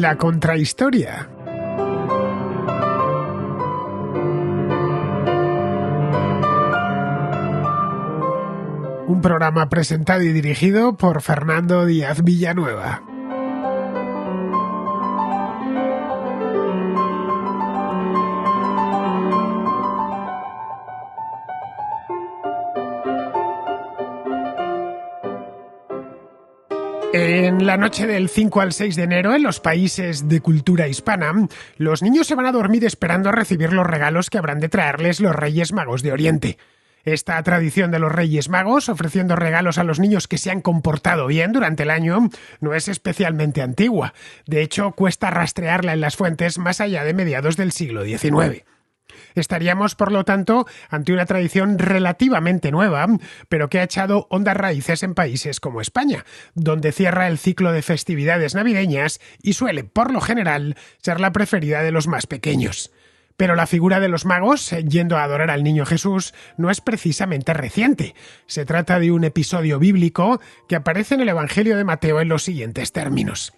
La contrahistoria. Un programa presentado y dirigido por Fernando Díaz Villanueva. En la noche del 5 al 6 de enero, en los países de cultura hispana, los niños se van a dormir esperando a recibir los regalos que habrán de traerles los Reyes Magos de Oriente. Esta tradición de los Reyes Magos, ofreciendo regalos a los niños que se han comportado bien durante el año, no es especialmente antigua. De hecho, cuesta rastrearla en las fuentes más allá de mediados del siglo XIX. Estaríamos, por lo tanto, ante una tradición relativamente nueva, pero que ha echado hondas raíces en países como España, donde cierra el ciclo de festividades navideñas y suele, por lo general, ser la preferida de los más pequeños. Pero la figura de los magos, yendo a adorar al niño Jesús, no es precisamente reciente. Se trata de un episodio bíblico que aparece en el Evangelio de Mateo en los siguientes términos.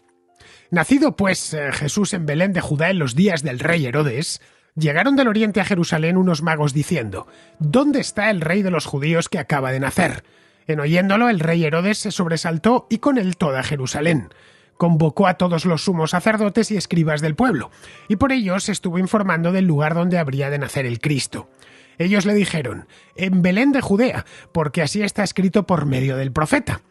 Nacido, pues, Jesús en Belén de Judá en los días del rey Herodes, llegaron del oriente a Jerusalén unos magos diciendo: ¿Dónde está el rey de los judíos que acaba de nacer? En oyéndolo, el rey Herodes se sobresaltó y con él toda Jerusalén. Convocó a todos los sumos sacerdotes y escribas del pueblo, y por ello se estuvo informando del lugar donde habría de nacer el Cristo. Ellos le dijeron: en Belén de Judea, porque así está escrito por medio del profeta.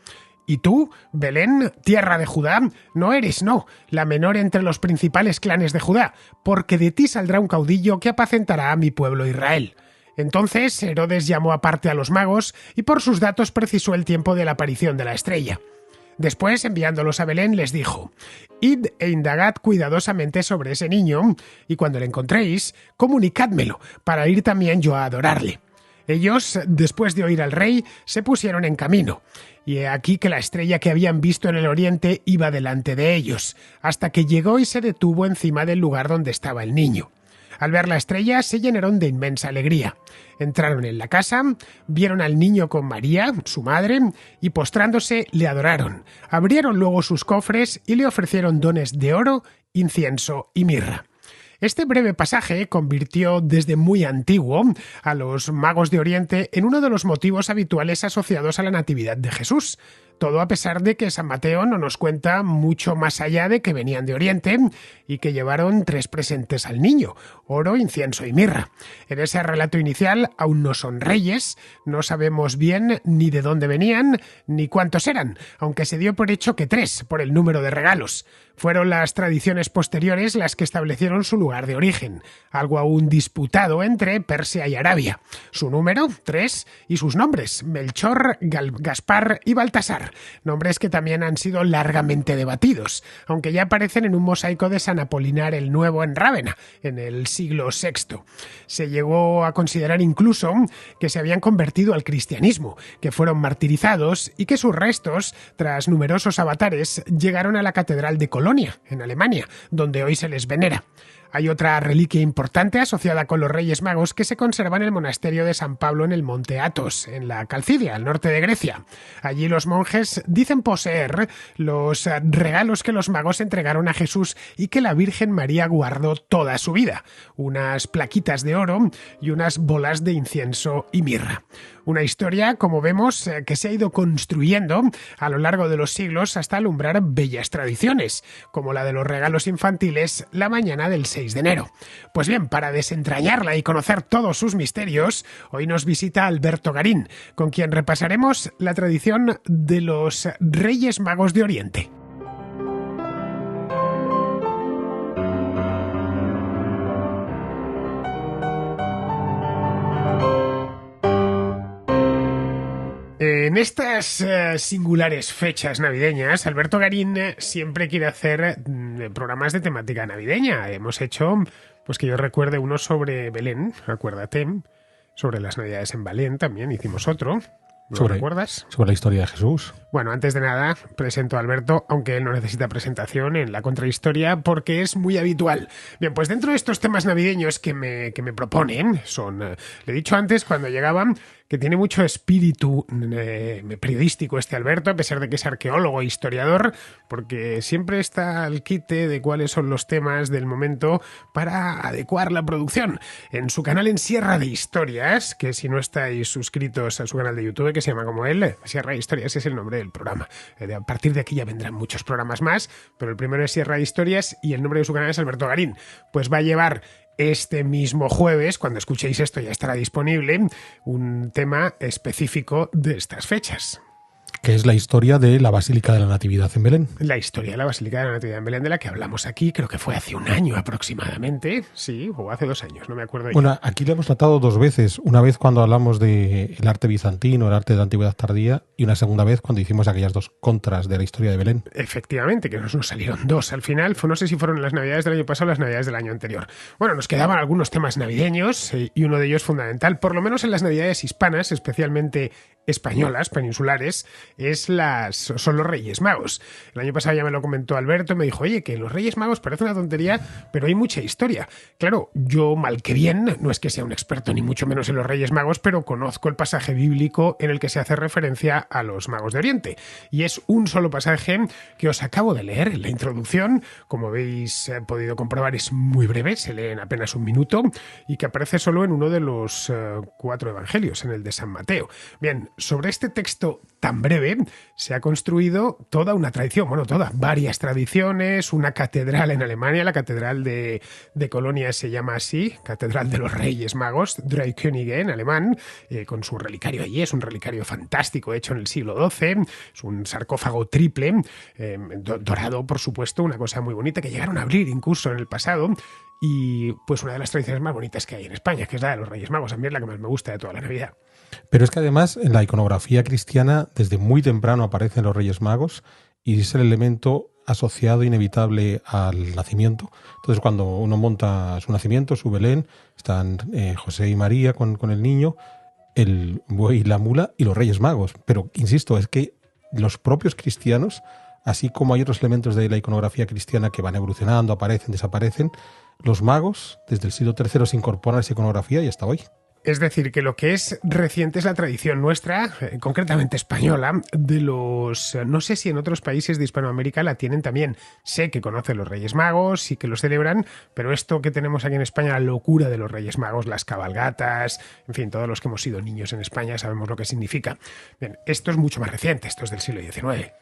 Y tú, Belén, tierra de Judá, no eres, no, la menor entre los principales clanes de Judá, porque de ti saldrá un caudillo que apacentará a mi pueblo Israel. Entonces Herodes llamó aparte a los magos y por sus datos precisó el tiempo de la aparición de la estrella. Después, enviándolos a Belén, les dijo: Id e indagad cuidadosamente sobre ese niño, y cuando le encontréis, comunicádmelo, para ir también yo a adorarle. Ellos, después de oír al rey, se pusieron en camino, y he aquí que la estrella que habían visto en el oriente iba delante de ellos, hasta que llegó y se detuvo encima del lugar donde estaba el niño. Al ver la estrella se llenaron de inmensa alegría. Entraron en la casa, vieron al niño con María, su madre, y postrándose le adoraron. Abrieron luego sus cofres y le ofrecieron dones de oro, incienso y mirra. Este breve pasaje convirtió desde muy antiguo a los magos de Oriente en uno de los motivos habituales asociados a la Natividad de Jesús. Todo a pesar de que San Mateo no nos cuenta mucho más allá de que venían de Oriente y que llevaron 3 presentes al niño: oro, incienso y mirra. En ese relato inicial aún no son reyes, no sabemos bien ni de dónde venían ni cuántos eran, aunque se dio por hecho que 3, por el número de regalos. Fueron las tradiciones posteriores las que establecieron su lugar de origen, algo aún disputado entre Persia y Arabia. Su número, 3, y sus nombres, Melchor, Gaspar y Baltasar, nombres que también han sido largamente debatidos, aunque ya aparecen en un mosaico de San Apolinar el Nuevo en Rávena, en el siglo VI. Se llegó a considerar incluso que se habían convertido al cristianismo, que fueron martirizados y que sus restos, tras numerosos avatares, llegaron a la Catedral de Colonia, en Alemania, donde hoy se les venera. Hay otra reliquia importante asociada con los Reyes Magos que se conserva en el monasterio de San Pablo en el monte Athos, en la Calcidia, al norte de Grecia. Allí los monjes dicen poseer los regalos que los magos entregaron a Jesús y que la Virgen María guardó toda su vida: unas plaquitas de oro y unas bolas de incienso y mirra. Una historia, como vemos, que se ha ido construyendo a lo largo de los siglos hasta alumbrar bellas tradiciones, como la de los regalos infantiles la mañana del 6 de enero. Pues bien, para desentrañarla y conocer todos sus misterios, hoy nos visita Alberto Garín, con quien repasaremos la tradición de los Reyes Magos de Oriente. En estas singulares fechas navideñas, Alberto Garín siempre quiere hacer programas de temática navideña. Hemos hecho, pues que yo recuerde, uno sobre Belén, acuérdate, sobre las Navidades en Belén también hicimos otro. ¿Lo recuerdas? Sobre la historia de Jesús. Bueno, antes de nada, presento a Alberto, aunque él no necesita presentación en la contrahistoria porque es muy habitual. Bien, pues dentro de estos temas navideños que me proponen, le he dicho antes cuando llegaban que tiene mucho espíritu periodístico este Alberto, a pesar de que es arqueólogo e historiador, porque siempre está al quite de cuáles son los temas del momento para adecuar la producción. En su canal En Sierra de Historias, que si no estáis suscritos a su canal de YouTube, que se llama como él, Sierra de Historias es el nombre del programa. A partir de aquí ya vendrán muchos programas más, pero el primero es Sierra de Historias y el nombre de su canal es Alberto Garín. Pues va a llevar este mismo jueves, cuando escuchéis esto ya estará disponible, un tema específico de estas fechas. Que es la historia de la Basílica de la Natividad en Belén. La historia de la Basílica de la Natividad en Belén, de la que hablamos aquí, creo que fue hace un año aproximadamente, sí, o hace 2 años, no me acuerdo ya. Bueno, aquí lo hemos tratado 2 veces, una vez cuando hablamos del arte bizantino, el arte de la Antigüedad tardía, y una segunda vez cuando hicimos aquellas 2 contras de la historia de Belén. Efectivamente, que nos salieron 2 al final, no sé si fueron las Navidades del año pasado o las Navidades del año anterior. Bueno, nos quedaban algunos temas navideños y uno de ellos fundamental, por lo menos en las Navidades hispanas, especialmente españolas, peninsulares, son los Reyes Magos. El año pasado ya me lo comentó Alberto, me dijo, oye, que los Reyes Magos parece una tontería, pero hay mucha historia. Claro, yo mal que bien, no es que sea un experto ni mucho menos en los Reyes Magos, pero conozco el pasaje bíblico en el que se hace referencia a los Magos de Oriente. Y es un solo pasaje que os acabo de leer en la introducción. Como habéis podido comprobar, es muy breve, se lee en apenas 1 minuto y que aparece solo en uno de los 4 evangelios, en el de San Mateo. Bien, sobre este texto tan breve se ha construido toda una tradición, varias tradiciones, una catedral en Alemania, la catedral de Colonia se llama así, Catedral de los Reyes Magos, Drei Könige en alemán, con su relicario allí, es un relicario fantástico hecho en el siglo XII, es un sarcófago triple, dorado por supuesto, una cosa muy bonita que llegaron a abrir incluso en el pasado. Y pues una de las tradiciones más bonitas que hay en España, que es la de los Reyes Magos, a mí es la que más me gusta de toda la Navidad. Pero es que además en la iconografía cristiana desde muy temprano aparecen los Reyes Magos y es el elemento asociado inevitable al nacimiento. Entonces cuando uno monta su nacimiento, su Belén, están José y María con el niño, el buey y la mula y los Reyes Magos. Pero insisto, es que los propios cristianos, así como hay otros elementos de la iconografía cristiana que van evolucionando, aparecen, desaparecen, los magos desde el siglo III se incorporan a esa iconografía y hasta hoy. Es decir, que lo que es reciente es la tradición nuestra, concretamente española, de los... No sé si en otros países de Hispanoamérica la tienen también. Sé que conocen los Reyes Magos y que los celebran, pero esto que tenemos aquí en España, la locura de los Reyes Magos, las cabalgatas, en fin, todos los que hemos sido niños en España sabemos lo que significa. Bien, esto es mucho más reciente, esto es del siglo XIX.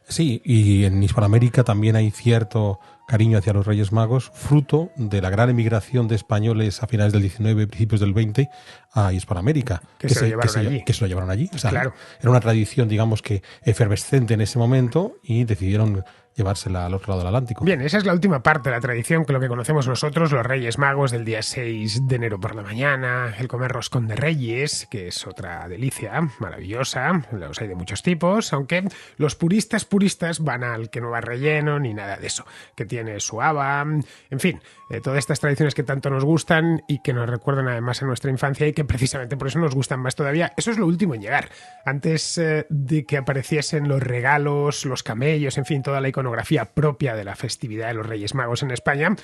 Sí, y en Hispanoamérica también hay cierto cariño hacia los Reyes Magos, fruto de la gran emigración de españoles a finales del XIX y principios del XX a Hispanoamérica. Que se lo llevaron allí. O sea, claro. Era una tradición, digamos que efervescente en ese momento y decidieron llevársela al otro lado del Atlántico. Bien, esa es la última parte de la tradición, que lo que conocemos nosotros, los Reyes Magos del día 6 de enero por la mañana, el comer roscón de Reyes, que es otra delicia maravillosa, los hay de muchos tipos, aunque los puristas van al que no va relleno ni nada de eso, que tiene su haba, en fin, todas estas tradiciones que tanto nos gustan y que nos recuerdan además a nuestra infancia y que precisamente por eso nos gustan más todavía. Eso es lo último en llegar. Antes de que apareciesen los regalos, los camellos, en fin, toda la iconografía propia de la festividad de los Reyes Magos en España,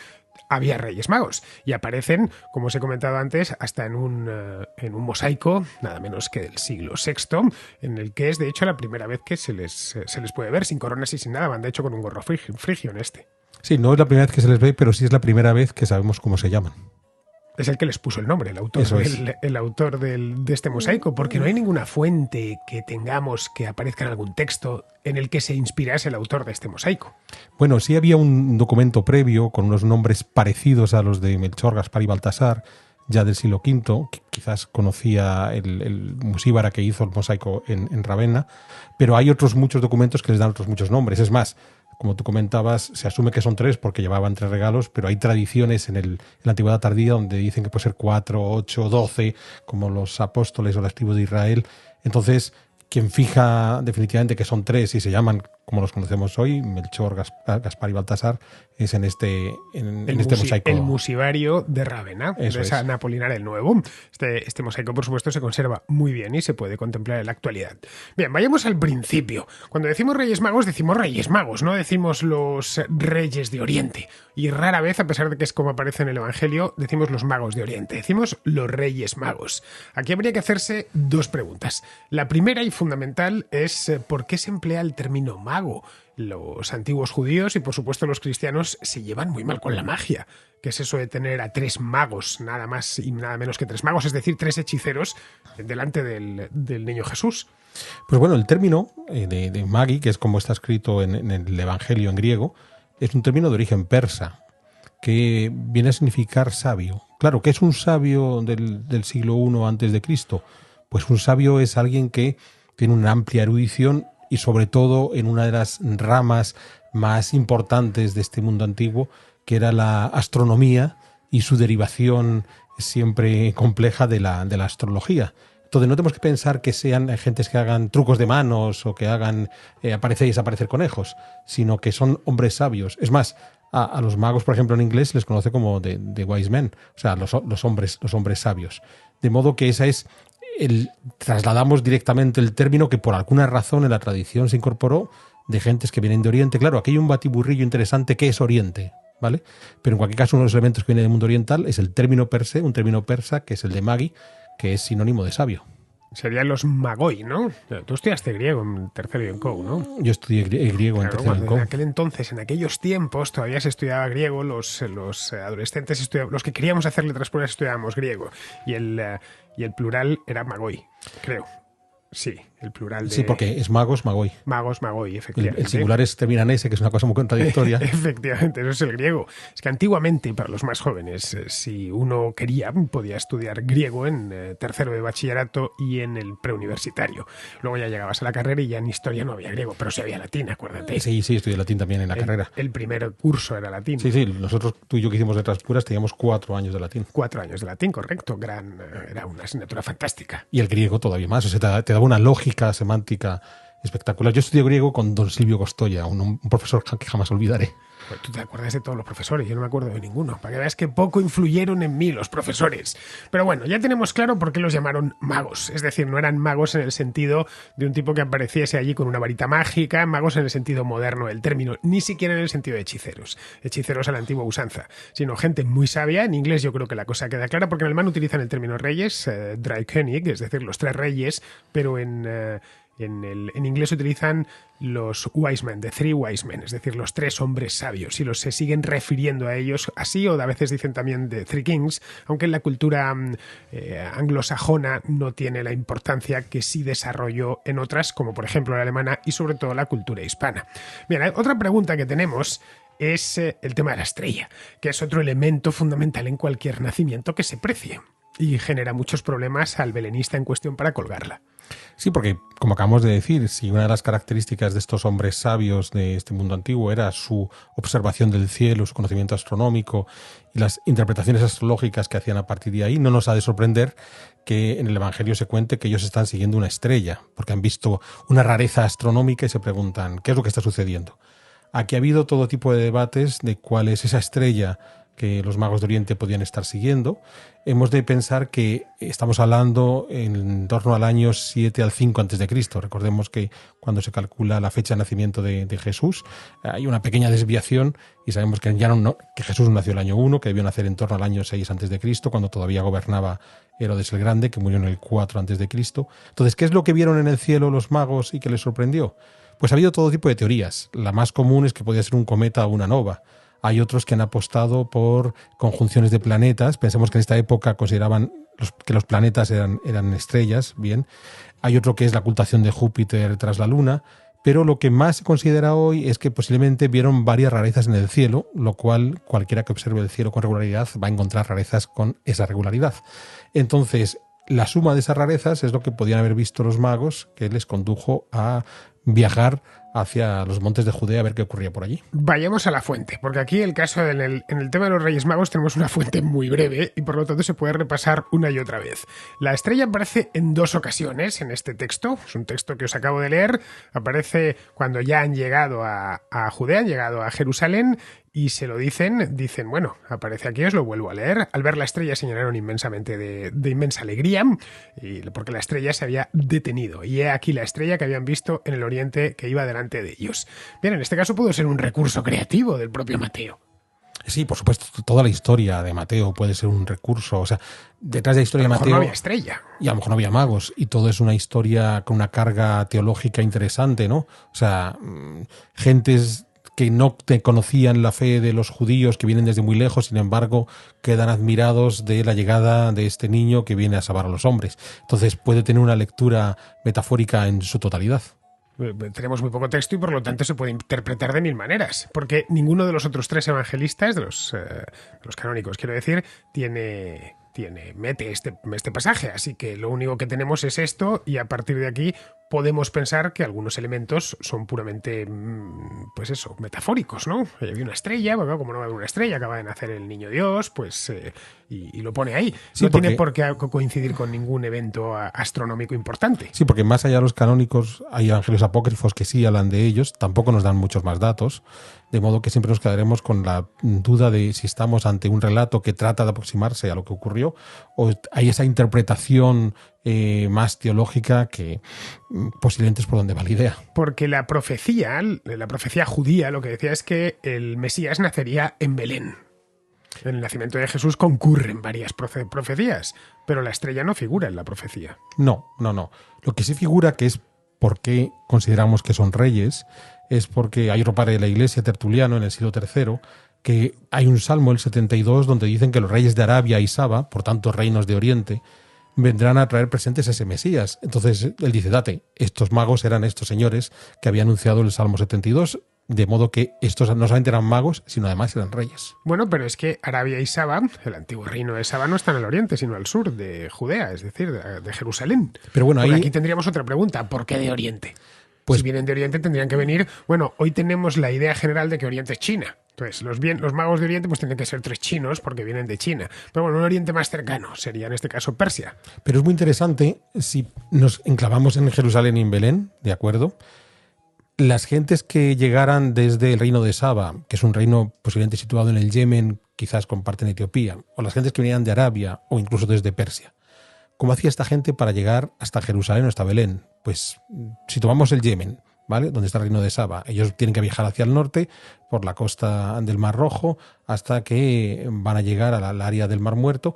había Reyes Magos y aparecen, como os he comentado antes, hasta en un mosaico, nada menos que del siglo VI, en el que es de hecho la primera vez que se les puede ver sin coronas y sin nada, van de hecho con un gorro frigio en este. Sí, no es la primera vez que se les ve, pero sí es la primera vez que sabemos cómo se llaman. Es el que les puso el nombre, el autor de este mosaico, porque no hay ninguna fuente que tengamos que aparezca en algún texto en el que se inspirase el autor de este mosaico. Bueno, sí había un documento previo con unos nombres parecidos a los de Melchor, Gaspar y Baltasar, ya del siglo V, que quizás conocía el musíbara que hizo el mosaico en Ravenna, pero hay otros muchos documentos que les dan otros muchos nombres. Es más, como tú comentabas, se asume que son 3 porque llevaban 3 regalos, pero hay tradiciones en la Antigüedad tardía donde dicen que puede ser 4, 8, 12, como los apóstoles o las tribus de Israel. Entonces, quien fija definitivamente que son 3 y se llaman como los conocemos hoy, Melchor, Gaspar y Baltasar, es en este mosaico. El musivario de Rávena, de San Apolinar el Nuevo. Este mosaico, por supuesto, se conserva muy bien y se puede contemplar en la actualidad. Bien, vayamos al principio. Cuando decimos Reyes Magos, no decimos los Reyes de Oriente. Y rara vez, a pesar de que es como aparece en el Evangelio, decimos los Magos de Oriente. Decimos los Reyes Magos. Aquí habría que hacerse dos preguntas. La primera y fundamental es ¿por qué se emplea el término mago? Los antiguos judíos y por supuesto los cristianos se llevan muy mal con la magia. ¿Qué es eso de tener a 3 magos, nada más y nada menos que 3 magos, es decir, 3 hechiceros delante del niño Jesús? Pues bueno, el término de magi, que es como está escrito en el Evangelio en griego, es un término de origen persa, que viene a significar sabio. Claro, ¿qué es un sabio del siglo I antes de Cristo? Pues un sabio es alguien que tiene una amplia erudición y sobre todo en una de las ramas más importantes de este mundo antiguo, que era la astronomía y su derivación siempre compleja de la astrología. Entonces no tenemos que pensar que sean gentes que hagan trucos de manos o que hagan aparecer y desaparecer conejos, sino que son hombres sabios. Es más, a los magos, por ejemplo, en inglés se les conoce como the wise men, o sea, los hombres sabios. De modo que esa es trasladamos directamente el término que por alguna razón en la tradición se incorporó de gentes que vienen de Oriente. Claro, aquí hay un batiburrillo interesante que es Oriente, ¿vale? Pero en cualquier caso uno de los elementos que viene del mundo oriental es el término perse, un término persa que es el de magi, que es sinónimo de sabio. Serían los magoi, ¿no? Tú estudiaste griego en tercero y en COU, ¿no? Yo estudié griego en tercero y en COU. En aquel entonces, en aquellos tiempos, todavía se estudiaba griego, los adolescentes los que queríamos hacer letras puras estudiábamos griego. Y el plural era magoi, creo. Sí, el plural de... Sí, porque es magos, magoi. Magos, magoi, efectivamente. El singular termina en ese, que es una cosa muy contradictoria. Efectivamente, eso es el griego. Es que antiguamente, para los más jóvenes, si uno quería, podía estudiar griego en tercero de bachillerato y en el preuniversitario. Luego ya llegabas a la carrera y ya en historia no había griego, pero sí había latín, acuérdate. Sí, estudié latín también en la carrera. El primer curso era latín. Sí, nosotros, tú y yo que hicimos letras puras, teníamos 4 años de latín. 4 años de latín, correcto. Era una asignatura fantástica. Y el griego todavía más, o sea, te daba una lógica semántica espectacular. Yo estudié griego con don Silvio Costoya, un profesor que jamás olvidaré. Pues tú te acuerdas de todos los profesores, yo no me acuerdo de ninguno, para que veas que poco influyeron en mí los profesores. Pero bueno, ya tenemos claro por qué los llamaron magos, es decir, no eran magos en el sentido de un tipo que apareciese allí con una varita mágica, magos en el sentido moderno del término, ni siquiera en el sentido de hechiceros a la antigua usanza, sino gente muy sabia. En inglés yo creo que la cosa queda clara, porque en alemán utilizan el término reyes, drei König, es decir, los 3 reyes, pero en inglés utilizan los wise men, the 3 wise men, es decir, los 3 hombres sabios, y se siguen refiriendo a ellos así, o a veces dicen también the 3 kings, aunque en la cultura anglosajona no tiene la importancia que sí desarrolló en otras, como por ejemplo la alemana y sobre todo la cultura hispana. Bien, otra pregunta que tenemos es el tema de la estrella, que es otro elemento fundamental en cualquier nacimiento que se precie y genera muchos problemas al belenista en cuestión para colgarla. Sí, porque, como acabamos de decir, si una de las características de estos hombres sabios de este mundo antiguo era su observación del cielo, su conocimiento astronómico y las interpretaciones astrológicas que hacían a partir de ahí, no nos ha de sorprender que en el Evangelio se cuente que ellos están siguiendo una estrella, porque han visto una rareza astronómica y se preguntan, ¿qué es lo que está sucediendo? Aquí ha habido todo tipo de debates de cuál es esa estrella que los magos de Oriente podían estar siguiendo. Hemos de pensar que estamos hablando en torno al año 7 al 5 a.C. Recordemos que cuando se calcula la fecha de nacimiento de Jesús, hay una pequeña desviación y sabemos que que Jesús nació el año 1, que debió nacer en torno al año 6 a.C., cuando todavía gobernaba Herodes el Grande, que murió en el 4 a.C. Entonces, ¿qué es lo que vieron en el cielo los magos y que les sorprendió? Pues ha habido todo tipo de teorías. La más común es que podía ser un cometa o una nova. Hay otros que han apostado por conjunciones de planetas. Pensemos que en esta época consideraban que los planetas eran estrellas, bien. Hay otro que es la ocultación de Júpiter tras la Luna. Pero lo que más se considera hoy es que posiblemente vieron varias rarezas en el cielo, lo cual cualquiera que observe el cielo con regularidad va a encontrar rarezas con esa regularidad. Entonces, la suma de esas rarezas es lo que podían haber visto los magos, que les condujo a viajar hacia los montes de Judea a ver qué ocurría por allí. Vayamos a la fuente, porque aquí el caso en el tema de los Reyes Magos tenemos una fuente muy breve y por lo tanto se puede repasar una y otra vez. La estrella aparece en 2 ocasiones en este texto, es un texto que os acabo de leer, aparece cuando ya han llegado a Judea, han llegado a Jerusalén y se lo dicen, bueno, aparece aquí, os lo vuelvo a leer. Al ver la estrella se llenaron inmensamente de inmensa alegría, porque la estrella se había detenido. Y he aquí la estrella que habían visto en el oriente que iba delante de ellos. Bien, en este caso pudo ser un recurso creativo del propio Mateo. Sí, por supuesto, toda la historia de Mateo puede ser un recurso. O sea, detrás de la historia de Mateo... no había estrella. Y a lo mejor no había magos. Y todo es una historia con una carga teológica interesante, ¿no? O sea, gentes que no te conocían la fe de los judíos, que vienen desde muy lejos, sin embargo, quedan admirados de la llegada de este niño que viene a salvar a los hombres. Entonces puede tener una lectura metafórica en su totalidad. Tenemos muy poco texto y por lo tanto se puede interpretar de 1000 maneras, porque ninguno de los otros 3 evangelistas, de los canónicos, quiero decir, mete este pasaje, así que lo único que tenemos es esto y a partir de aquí podemos pensar que algunos elementos son puramente, pues eso, metafóricos, ¿no? Había una estrella, bueno, como no va a haber una estrella, acaba de nacer el niño Dios, pues y lo pone ahí. Sí, no tiene por qué coincidir con ningún evento astronómico importante. Sí, porque más allá de los canónicos hay evangelios apócrifos que sí hablan de ellos, tampoco nos dan muchos más datos, de modo que siempre nos quedaremos con la duda de si estamos ante un relato que trata de aproximarse a lo que ocurrió o hay esa interpretación más teológica que posiblemente es por donde va la idea. Porque la profecía judía lo que decía es que el Mesías nacería en Belén. En el nacimiento de Jesús concurren varias profecías, pero la estrella no figura en la profecía. No. Lo que sí figura, que es por qué consideramos que son reyes, es porque hay otro padre de la Iglesia, Tertuliano, en el siglo III, que hay un salmo, el 72, donde dicen que los reyes de Arabia y Saba, por tanto reinos de Oriente, vendrán a traer presentes a ese Mesías. Entonces él dice, estos magos eran estos señores que había anunciado el Salmo 72, de modo que estos no solamente eran magos, sino además eran reyes. Bueno, pero es que Arabia y Saba, el antiguo reino de Saba, no está en el oriente, sino al sur de Judea, es decir, de Jerusalén. Pero bueno, ahí aquí tendríamos otra pregunta, ¿por qué de oriente? Pues si vienen de Oriente tendrían que venir... Bueno, hoy tenemos la idea general de que Oriente es China. Entonces, los magos de Oriente pues tienen que ser 3 chinos porque vienen de China. Pero bueno, un Oriente más cercano sería en este caso Persia. Pero es muy interesante si nos enclavamos en Jerusalén y en Belén, ¿de acuerdo? Las gentes que llegaran desde el reino de Saba, que es un reino posiblemente situado en el Yemen, quizás con parte en Etiopía, o las gentes que venían de Arabia o incluso desde Persia. ¿Cómo hacía esta gente para llegar hasta Jerusalén o hasta Belén? Pues si tomamos el Yemen, ¿vale? Donde está el reino de Saba, ellos tienen que viajar hacia el norte por la costa del Mar Rojo hasta que van a llegar al área del Mar Muerto.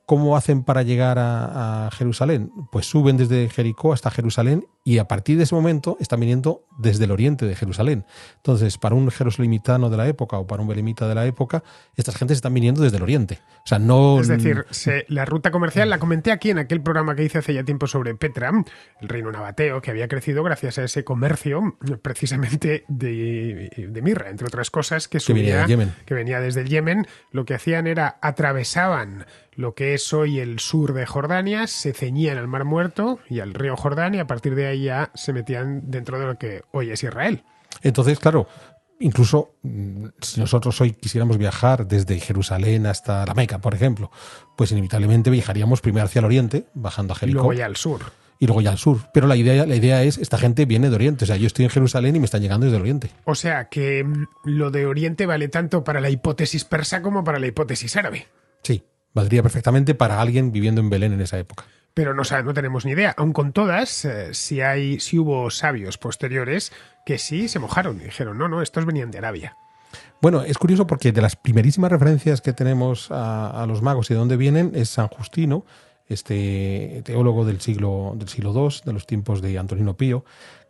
¿Cómo hacen para llegar a Jerusalén? Pues suben desde Jericó hasta Jerusalén y a partir de ese momento están viniendo desde el oriente de Jerusalén. Entonces, para un jerusalemitano de la época o para un belemita de la época, estas gentes están viniendo desde el oriente. O sea, no... Es decir, la ruta comercial la comenté aquí en aquel programa que hice hace ya tiempo sobre Petra, el reino nabateo, que había crecido gracias a ese comercio precisamente de mirra, entre otras cosas, que venía desde el Yemen. Lo que hacían era atravesaban lo que es hoy el sur de Jordania, se ceñían al Mar Muerto y al río Jordán y a partir de ahí ya se metían dentro de lo que hoy es Israel. Entonces, claro, incluso si nosotros hoy quisiéramos viajar desde Jerusalén hasta la Meca, por ejemplo, pues inevitablemente viajaríamos primero hacia el oriente, bajando a Jericó. Y luego ya al sur. Y luego ya al sur. Pero la idea es, esta gente viene de Oriente. O sea, yo estoy en Jerusalén y me están llegando desde el Oriente. O sea, que lo de Oriente vale tanto para la hipótesis persa como para la hipótesis árabe. Sí. Valdría perfectamente para alguien viviendo en Belén en esa época. Pero no tenemos ni idea. Aun con todas, si hubo sabios posteriores que sí se mojaron y dijeron, no, estos venían de Arabia. Bueno, es curioso porque de las primerísimas referencias que tenemos a los magos y de dónde vienen es San Justino, este teólogo del siglo II, de los tiempos de Antonino Pío,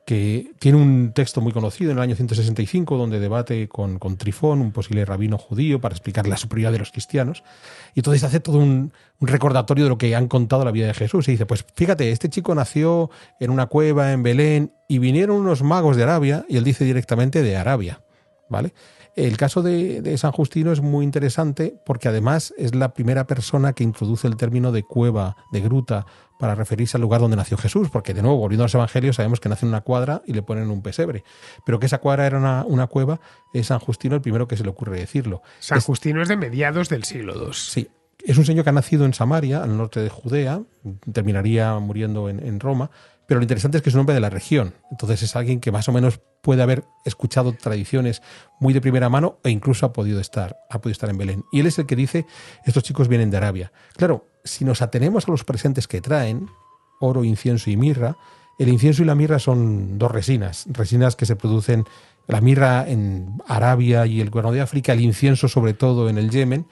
que tiene un texto muy conocido en el año 165 donde debate con Trifón, un posible rabino judío, para explicar la superioridad de los cristianos. Y entonces hace todo un recordatorio de lo que han contado la vida de Jesús. Y dice, pues fíjate, este chico nació en una cueva en Belén y vinieron unos magos de Arabia, y él dice directamente de Arabia, ¿vale? El caso de San Justino es muy interesante porque además es la primera persona que introduce el término de cueva, de gruta, para referirse al lugar donde nació Jesús, porque de nuevo, volviendo a los evangelios, sabemos que nace en una cuadra y le ponen un pesebre, pero que esa cuadra era una cueva, es San Justino el primero que se le ocurre decirlo. San Justino es de mediados del siglo II. Sí, es un señor que ha nacido en Samaria, al norte de Judea, terminaría muriendo en Roma, pero lo interesante es que es un hombre de la región, entonces es alguien que más o menos puede haber escuchado tradiciones muy de primera mano e incluso ha podido estar en Belén. Y él es el que dice, estos chicos vienen de Arabia. Claro, si nos atenemos a los presentes que traen, oro, incienso y mirra, el incienso y la mirra son dos resinas que se producen, la mirra en Arabia y el Cuerno de África, el incienso sobre todo en el Yemen.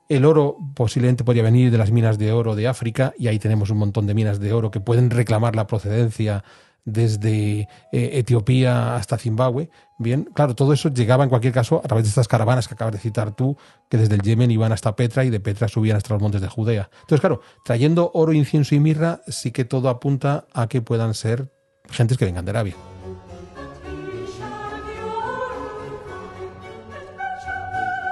El oro posiblemente podría venir de las minas de oro de África, y ahí tenemos un montón de minas de oro que pueden reclamar la procedencia desde Etiopía hasta Zimbabue. Bien, claro, todo eso llegaba en cualquier caso a través de estas caravanas que acabas de citar tú, que desde el Yemen iban hasta Petra y de Petra subían hasta los montes de Judea. Entonces, claro, trayendo oro, incienso y mirra, sí que todo apunta a que puedan ser gentes que vengan de Arabia.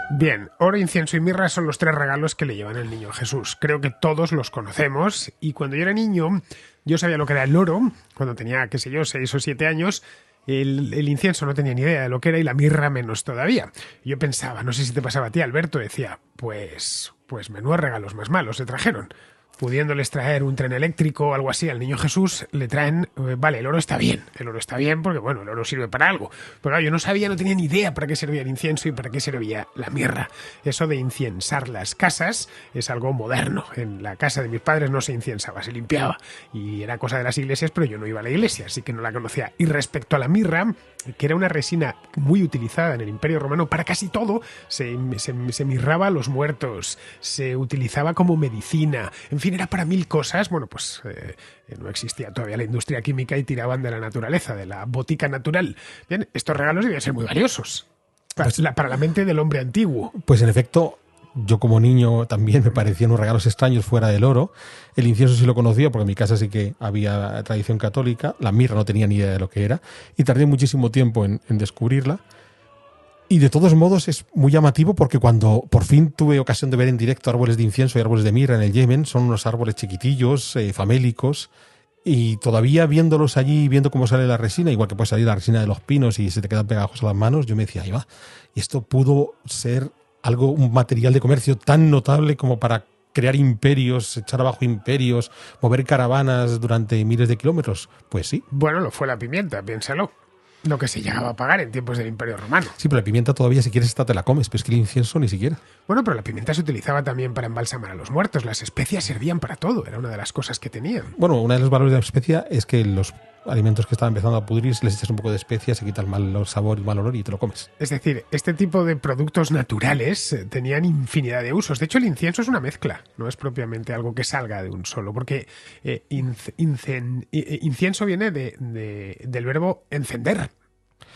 Bien, oro, incienso y mirra son los 3 regalos que le llevan el niño Jesús. Creo que todos los conocemos, y cuando yo era niño, yo sabía lo que era el oro, cuando tenía, 6 o 7 años. El incienso no tenía ni idea de lo que era y la mirra menos todavía. Yo pensaba, no sé si te pasaba a ti, Alberto, decía, pues menudos regalos más malos le trajeron. Pudiéndoles traer un tren eléctrico o algo así al niño Jesús, le traen, vale, el oro está bien porque, bueno, el oro sirve para algo. Pero claro, yo no tenía ni idea para qué servía el incienso y para qué servía la mirra. Eso de inciensar las casas es algo moderno. En la casa de mis padres no se inciensaba, se limpiaba. Y era cosa de las iglesias, pero yo no iba a la iglesia, así que no la conocía. Y respecto a la mirra, que era una resina muy utilizada en el Imperio Romano para casi todo, se mirraba a los muertos, se utilizaba como medicina, en fin, era para 1000 cosas. Bueno, pues no existía todavía la industria química y tiraban de la naturaleza, de la botica natural. Bien, estos regalos debían ser muy valiosos para la mente del hombre antiguo. Pues en efecto, yo como niño también me parecían unos regalos extraños fuera del oro. El incienso sí lo conocía porque en mi casa sí que había tradición católica. La mirra no tenía ni idea de lo que era y tardé muchísimo tiempo en descubrirla. Y de todos modos es muy llamativo porque cuando por fin tuve ocasión de ver en directo árboles de incienso y árboles de mirra en el Yemen, son unos árboles chiquitillos, famélicos, y todavía viéndolos allí, viendo cómo sale la resina, igual que puede salir la resina de los pinos y se te quedan pegajos a las manos, yo me decía, ahí va, y esto pudo ser un material de comercio tan notable como para crear imperios, echar abajo imperios, mover caravanas durante miles de kilómetros. Pues sí. Bueno, lo fue la pimienta, piénsalo. Lo que se llegaba a pagar en tiempos del Imperio Romano. Sí, pero la pimienta todavía, si quieres, esta te la comes, pero es que el incienso ni siquiera. Bueno, pero la pimienta se utilizaba también para embalsamar a los muertos. Las especias servían para todo, era una de las cosas que tenían. Bueno, uno de los valores de la especia es que los alimentos que estaban empezando a pudrirse, les echas un poco de especia, se quita el mal sabor y mal olor y te lo comes. Es decir, este tipo de productos naturales tenían infinidad de usos. De hecho, el incienso es una mezcla, no es propiamente algo que salga de un solo, porque incienso viene del verbo encender,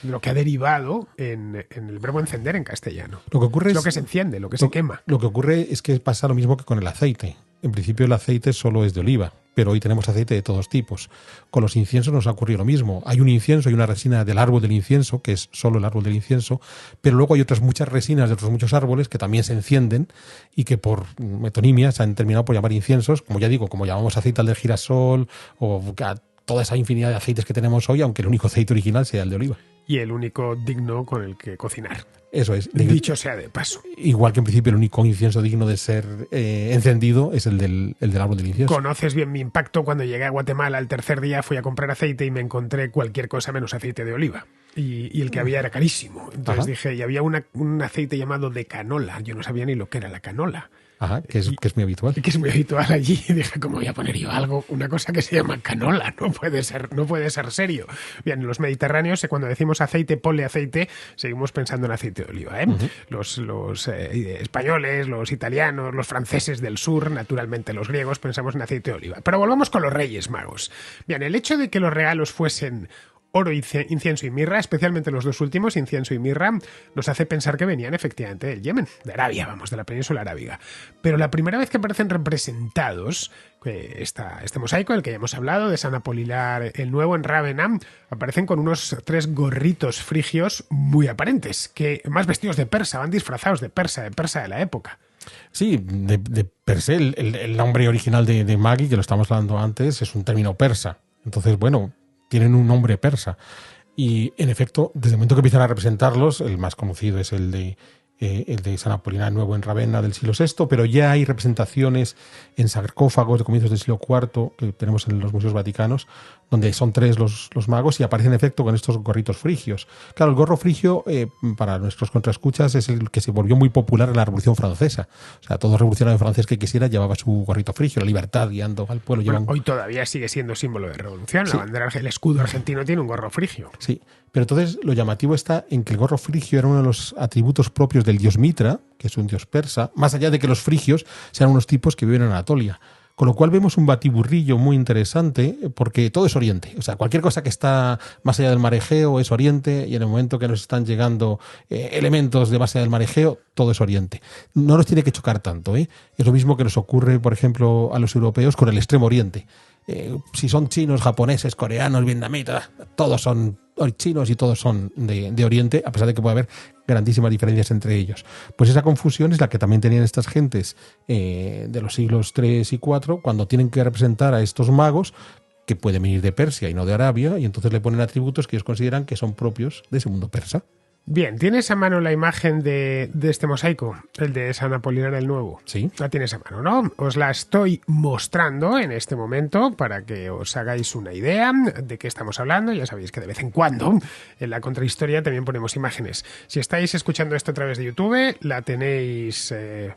lo que ha derivado en el verbo encender en castellano. Lo que ocurre es lo que se enciende, lo que se quema. Lo que ocurre es que pasa lo mismo que con el aceite. En principio el aceite solo es de oliva, pero hoy tenemos aceite de todos tipos. Con los inciensos nos ha ocurrido lo mismo. Hay un incienso y una resina del árbol del incienso, que es solo el árbol del incienso, pero luego hay otras muchas resinas de otros muchos árboles que también se encienden y que por metonimia se han terminado por llamar inciensos, como ya digo, como llamamos aceite al del girasol o toda esa infinidad de aceites que tenemos hoy, aunque el único aceite original sea el de oliva. Y el único digno con el que cocinar. Eso es. Dicho sea de paso. Igual que en principio el único incienso digno de ser encendido es el del árbol del incienso. Conoces bien mi impacto cuando llegué a Guatemala. El tercer día fui a comprar aceite y me encontré cualquier cosa menos aceite de oliva. Y el que había era carísimo. Entonces dije, y había un aceite llamado de canola. Yo no sabía ni lo que era la canola. Ajá, que es muy habitual. Que es muy habitual allí. Y dije, ¿cómo voy a poner yo algo? Una cosa que se llama canola. No puede ser serio. Bien, en los mediterráneos, cuando decimos aceite, poliaceite, seguimos pensando en aceite de oliva. Uh-huh. Los españoles, los italianos, los franceses del sur, naturalmente los griegos, pensamos en aceite de oliva. Pero volvamos con los Reyes Magos. Bien, el hecho de que los regalos fuesen oro, incienso y mirra, especialmente los dos últimos, incienso y mirra, nos hace pensar que venían efectivamente del Yemen, de Arabia, vamos, de la península arábiga. Pero la primera vez que aparecen representados, este mosaico, del que ya hemos hablado, de San Apolinar el Nuevo en Rávena, aparecen con unos 3 gorritos frigios muy aparentes, que más vestidos de persa, van disfrazados de persa de la época. Sí, de per se, el nombre original de Magi, que lo estamos hablando antes, es un término persa. Entonces, bueno, tienen un nombre persa. Y, en efecto, desde el momento que empiezan a representarlos, el más conocido es el de San Apolinar Nuevo en Ravenna del siglo VI, pero ya hay representaciones en sarcófagos de comienzos del siglo IV, que tenemos en los museos vaticanos, donde son 3 los magos y aparecen en efecto con estos gorritos frigios. Claro, el gorro frigio, para nuestros contraescuchas, es el que se volvió muy popular en la Revolución Francesa. O sea, todo revolucionario francés que quisiera llevaba su gorrito frigio, la libertad guiando al pueblo. Bueno, hoy todavía sigue siendo símbolo de revolución. Sí. La bandera, el escudo argentino tiene un gorro frigio. Sí, pero entonces lo llamativo está en que el gorro frigio era uno de los atributos propios del dios Mitra, que es un dios persa, más allá de que los frigios sean unos tipos que viven en Anatolia. Con lo cual vemos un batiburrillo muy interesante, porque todo es Oriente. O sea, cualquier cosa que está más allá del mar Egeo es Oriente, y en el momento que nos están llegando elementos de más allá del mar Egeo, todo es Oriente. No nos tiene que chocar tanto, ¿eh? Es lo mismo que nos ocurre, por ejemplo, a los europeos con el Extremo Oriente. Si son chinos, japoneses, coreanos, vietnamitas, todos son chinos y todos son de Oriente, a pesar de que puede haber grandísimas diferencias entre ellos. Pues esa confusión es la que también tenían estas gentes de los siglos III y IV, cuando tienen que representar a estos magos que pueden venir de Persia y no de Arabia, y entonces le ponen atributos que ellos consideran que son propios de ese mundo persa. Bien, ¿tienes a mano la imagen de este mosaico? El de San Apolinar el Nuevo. Sí. La tienes a mano, ¿no? Os la estoy mostrando en este momento para que os hagáis una idea de qué estamos hablando. Ya sabéis que de vez en cuando en la contrahistoria también ponemos imágenes. Si estáis escuchando esto a través de YouTube, la tenéis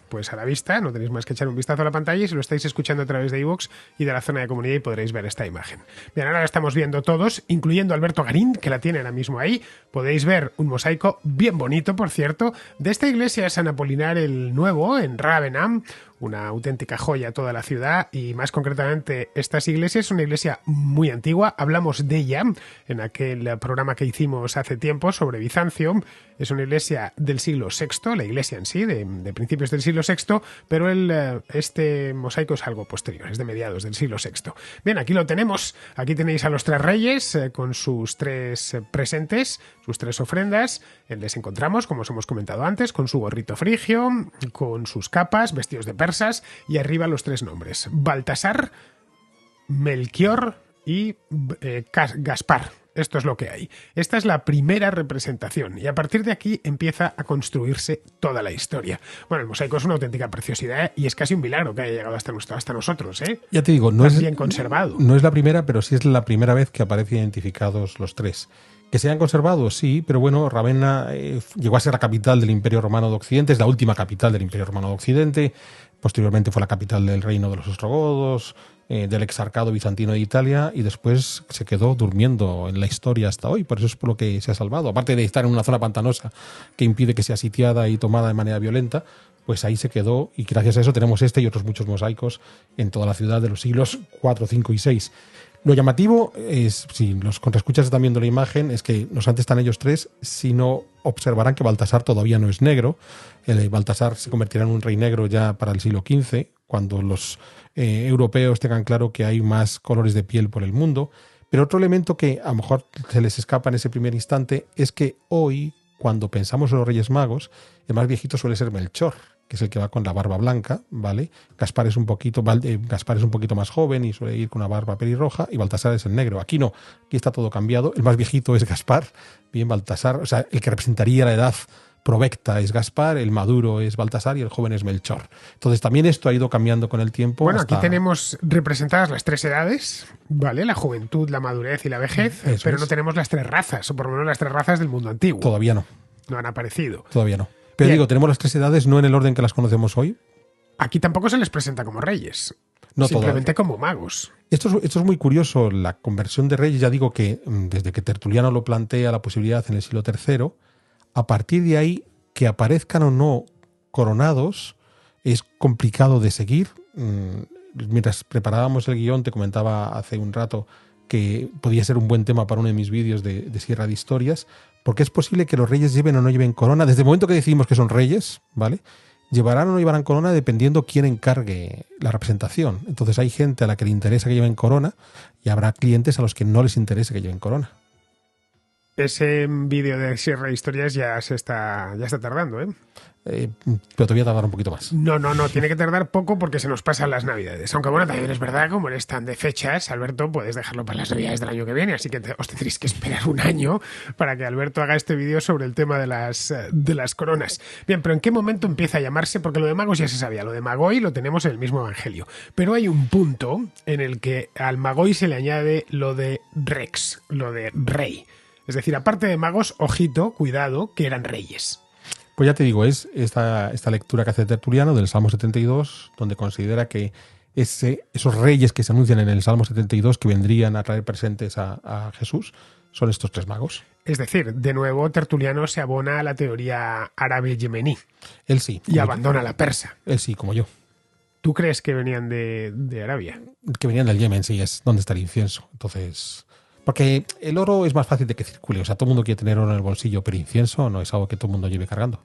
pues a la vista, no tenéis más que echar un vistazo a la pantalla, y si lo estáis escuchando a través de iVoox y de la zona de comunidad, podréis ver esta imagen. Bien, ahora la estamos viendo todos, incluyendo Alberto Garín, que la tiene ahora mismo ahí. Podéis ver un mosaico bien bonito, por cierto, de esta iglesia de San Apolinar el Nuevo en Rávena, una auténtica joya toda la ciudad, y más concretamente estas iglesias. Es una iglesia muy antigua, hablamos de ella en aquel programa que hicimos hace tiempo sobre Bizancio. Es una iglesia del siglo VI, la iglesia en sí, de principios del siglo VI, pero este mosaico es algo posterior, es de mediados del siglo VI. Bien, aquí lo tenemos, aquí tenéis a los 3 reyes con sus 3 presentes, sus 3 ofrendas. Les encontramos, como os hemos comentado antes, con su gorrito frigio, con sus capas, vestidos de persas, y arriba los 3 nombres: Baltasar, Melquior y Gaspar. Esto es lo que hay. Esta es la primera representación, y a partir de aquí empieza a construirse toda la historia. Bueno, el mosaico es una auténtica preciosidad, y es casi un milagro que haya llegado hasta nosotros, ¿eh? Ya te digo, no Tan es bien conservado. No es la primera, pero sí es la primera vez que aparecen identificados los 3. ¿Que se han conservado? Sí, pero bueno, Ravenna llegó a ser la capital del Imperio Romano de Occidente, es la última capital del Imperio Romano de Occidente, posteriormente fue la capital del reino de los ostrogodos, del exarcado bizantino de Italia, y después se quedó durmiendo en la historia hasta hoy, por eso es por lo que se ha salvado. Aparte de estar en una zona pantanosa que impide que sea sitiada y tomada de manera violenta, pues ahí se quedó, y gracias a eso tenemos este y otros muchos mosaicos en toda la ciudad de los siglos IV, V y VI. Lo llamativo es, si los contraescuchas están viendo la imagen, es que no solamente están ellos 3, sino observarán que Baltasar todavía no es negro. Baltasar se convertirá en un rey negro ya para el siglo XV, cuando los europeos tengan claro que hay más colores de piel por el mundo. Pero otro elemento que a lo mejor se les escapa en ese primer instante es que hoy, cuando pensamos en los Reyes Magos, el más viejito suele ser Melchor, que es el que va con la barba blanca, ¿vale? Gaspar es un poquito más joven y suele ir con una barba pelirroja, y Baltasar es el negro. Aquí no, aquí está todo cambiado. El más viejito es Gaspar, bien Baltasar, o sea, el que representaría la edad provecta es Gaspar, el maduro es Baltasar y el joven es Melchor. Entonces también esto ha ido cambiando con el tiempo. Bueno, aquí tenemos representadas las 3 edades, ¿vale? La juventud, la madurez y la vejez, pero no tenemos las 3 razas, o por lo menos las 3 razas del mundo antiguo. Todavía no. No han aparecido. Todavía no. Pero Bien. digo, tenemos las 3 edades no en el orden que las conocemos hoy. Aquí tampoco se les presenta como reyes, No simplemente todavía. como magos. Esto es muy curioso, la conversión de reyes. Ya digo que desde que Tertuliano lo plantea la posibilidad en el siglo III, a partir de ahí, que aparezcan o no coronados, es complicado de seguir. Mientras preparábamos el guión, te comentaba hace un rato que podía ser un buen tema para uno de mis vídeos de Sierra de Historias, porque es posible que los reyes lleven o no lleven corona. Desde el momento que decidimos que son reyes, ¿vale? Llevarán o no llevarán corona dependiendo quién encargue la representación. Entonces hay gente a la que le interesa que lleven corona y habrá clientes a los que no les interese que lleven corona. Ese vídeo de Sierra de Historias ya está tardando, ¿eh? Pero todavía tardará un poquito más. No, tiene que tardar poco porque se nos pasan las Navidades. Aunque bueno, también es verdad, como eres tan de fechas, Alberto, puedes dejarlo para las Navidades del año que viene, así que os tendréis que esperar un año para que Alberto haga este vídeo sobre el tema de las coronas. Bien, pero ¿en qué momento empieza a llamarse? Porque lo de magos ya se sabía, lo de Magoi lo tenemos en el mismo evangelio. Pero hay un punto en el que al Magoi se le añade lo de Rex, lo de rey. Es decir, aparte de magos, ojito, cuidado, que eran reyes. Pues ya te digo, es esta lectura que hace Tertuliano del Salmo 72, donde considera que esos reyes que se anuncian en el Salmo 72 que vendrían a traer presentes a Jesús son estos 3 magos. Es decir, de nuevo Tertuliano se abona a la teoría árabe-yemení. Él sí. Y abandona la persa. Él sí, como yo. ¿Tú crees que venían de Arabia? Que venían del Yemen, sí, es donde está el incienso. Entonces... Porque el oro es más fácil de que circule. O sea, todo el mundo quiere tener oro en el bolsillo, pero incienso no es algo que todo el mundo lleve cargando.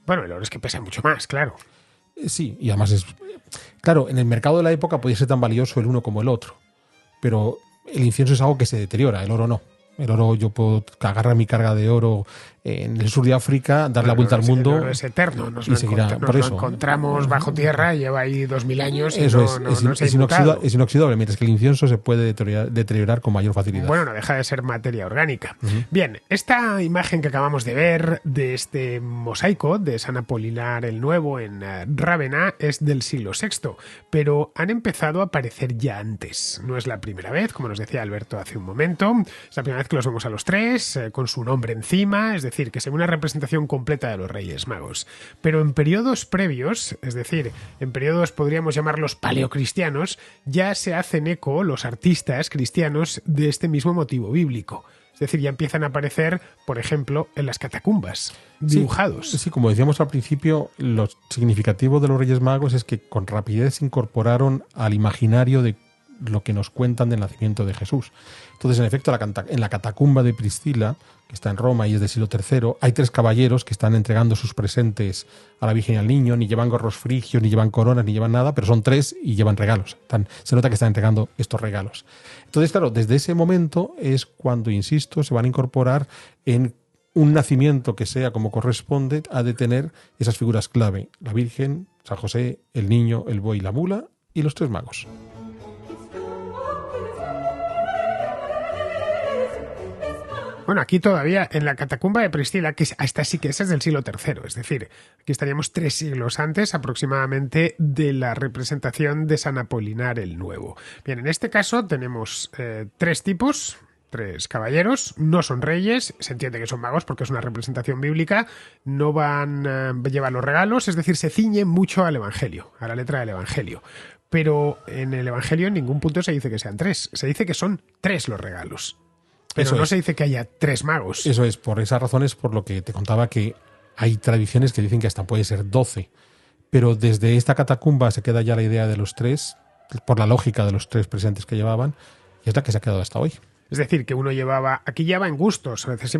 Bueno, el oro es que pesa mucho más, claro. Sí, y además es... Claro, en el mercado de la época podía ser tan valioso el uno como el otro. Pero el incienso es algo que se deteriora, el oro no. El oro, yo puedo agarrar mi carga de oro en el sur de África, dar la vuelta al mundo. El oro es eterno, nos y seguirá. Por eso, lo encontramos bajo tierra, lleva ahí 2000 años y eso es inoxidable, mientras que el incienso se puede deteriorar con mayor facilidad. Bueno, no deja de ser materia orgánica. Bien, esta imagen que acabamos de ver de este mosaico de San Apolinar el Nuevo en Rávena es del siglo VI, pero han empezado a aparecer ya antes. No es la primera vez, como nos decía Alberto hace un momento, es la primera vez que los vemos a los 3, con su nombre encima, es decir, que se ve una representación completa de los Reyes Magos. Pero en periodos previos, es decir, en periodos podríamos llamarlos paleocristianos, ya se hacen eco los artistas cristianos de este mismo motivo bíblico. Es decir, ya empiezan a aparecer, por ejemplo, en las catacumbas, dibujados. Sí, como decíamos al principio, lo significativo de los Reyes Magos es que con rapidez se incorporaron al imaginario de lo que nos cuentan del nacimiento de Jesús. Entonces, en efecto, en la catacumba de Priscila, que está en Roma y es del siglo III, hay 3 caballeros que están entregando sus presentes a la Virgen y al Niño, ni llevan gorros frigios, ni llevan coronas, ni llevan nada, pero son 3 y llevan regalos. Se nota que están entregando estos regalos. Entonces, claro, desde ese momento es cuando, insisto, se van a incorporar en un nacimiento que sea como corresponde, ha de tener esas figuras clave: la Virgen, San José, el Niño, el buey y la mula, y los 3 magos. Bueno, aquí todavía en la catacumba de Priscila, que hasta sí que esa es del siglo III, es decir, aquí estaríamos 3 siglos antes aproximadamente de la representación de San Apolinar el Nuevo. Bien, en este caso tenemos 3 tipos, 3 caballeros, no son reyes, se entiende que son magos porque es una representación bíblica, no llevan los regalos, es decir, se ciñen mucho al Evangelio, a la letra del Evangelio. Pero en el Evangelio en ningún punto se dice que sean 3, se dice que son 3 los regalos. Pero no se dice que haya 3 magos. Eso es, por esas razones, por lo que te contaba, que hay tradiciones que dicen que hasta puede ser 12. Pero desde esta catacumba se queda ya la idea de los 3, por la lógica de los 3 presentes que llevaban, y es la que se ha quedado hasta hoy. Es decir, que uno llevaba... Aquí ya va en gustos. A veces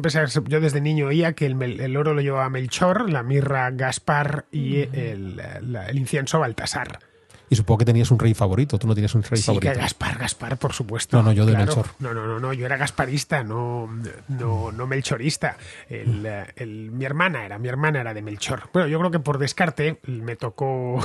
yo desde niño oía que el oro lo llevaba Melchor, la mirra Gaspar y el incienso Baltasar. Y supongo que tenías un rey favorito. ¿Tú no tenías un rey favorito? Sí, Gaspar, por supuesto. No, yo de Melchor. No, yo era gasparista, no melchorista. Mi hermana era de Melchor. Bueno, yo creo que por descarte me tocó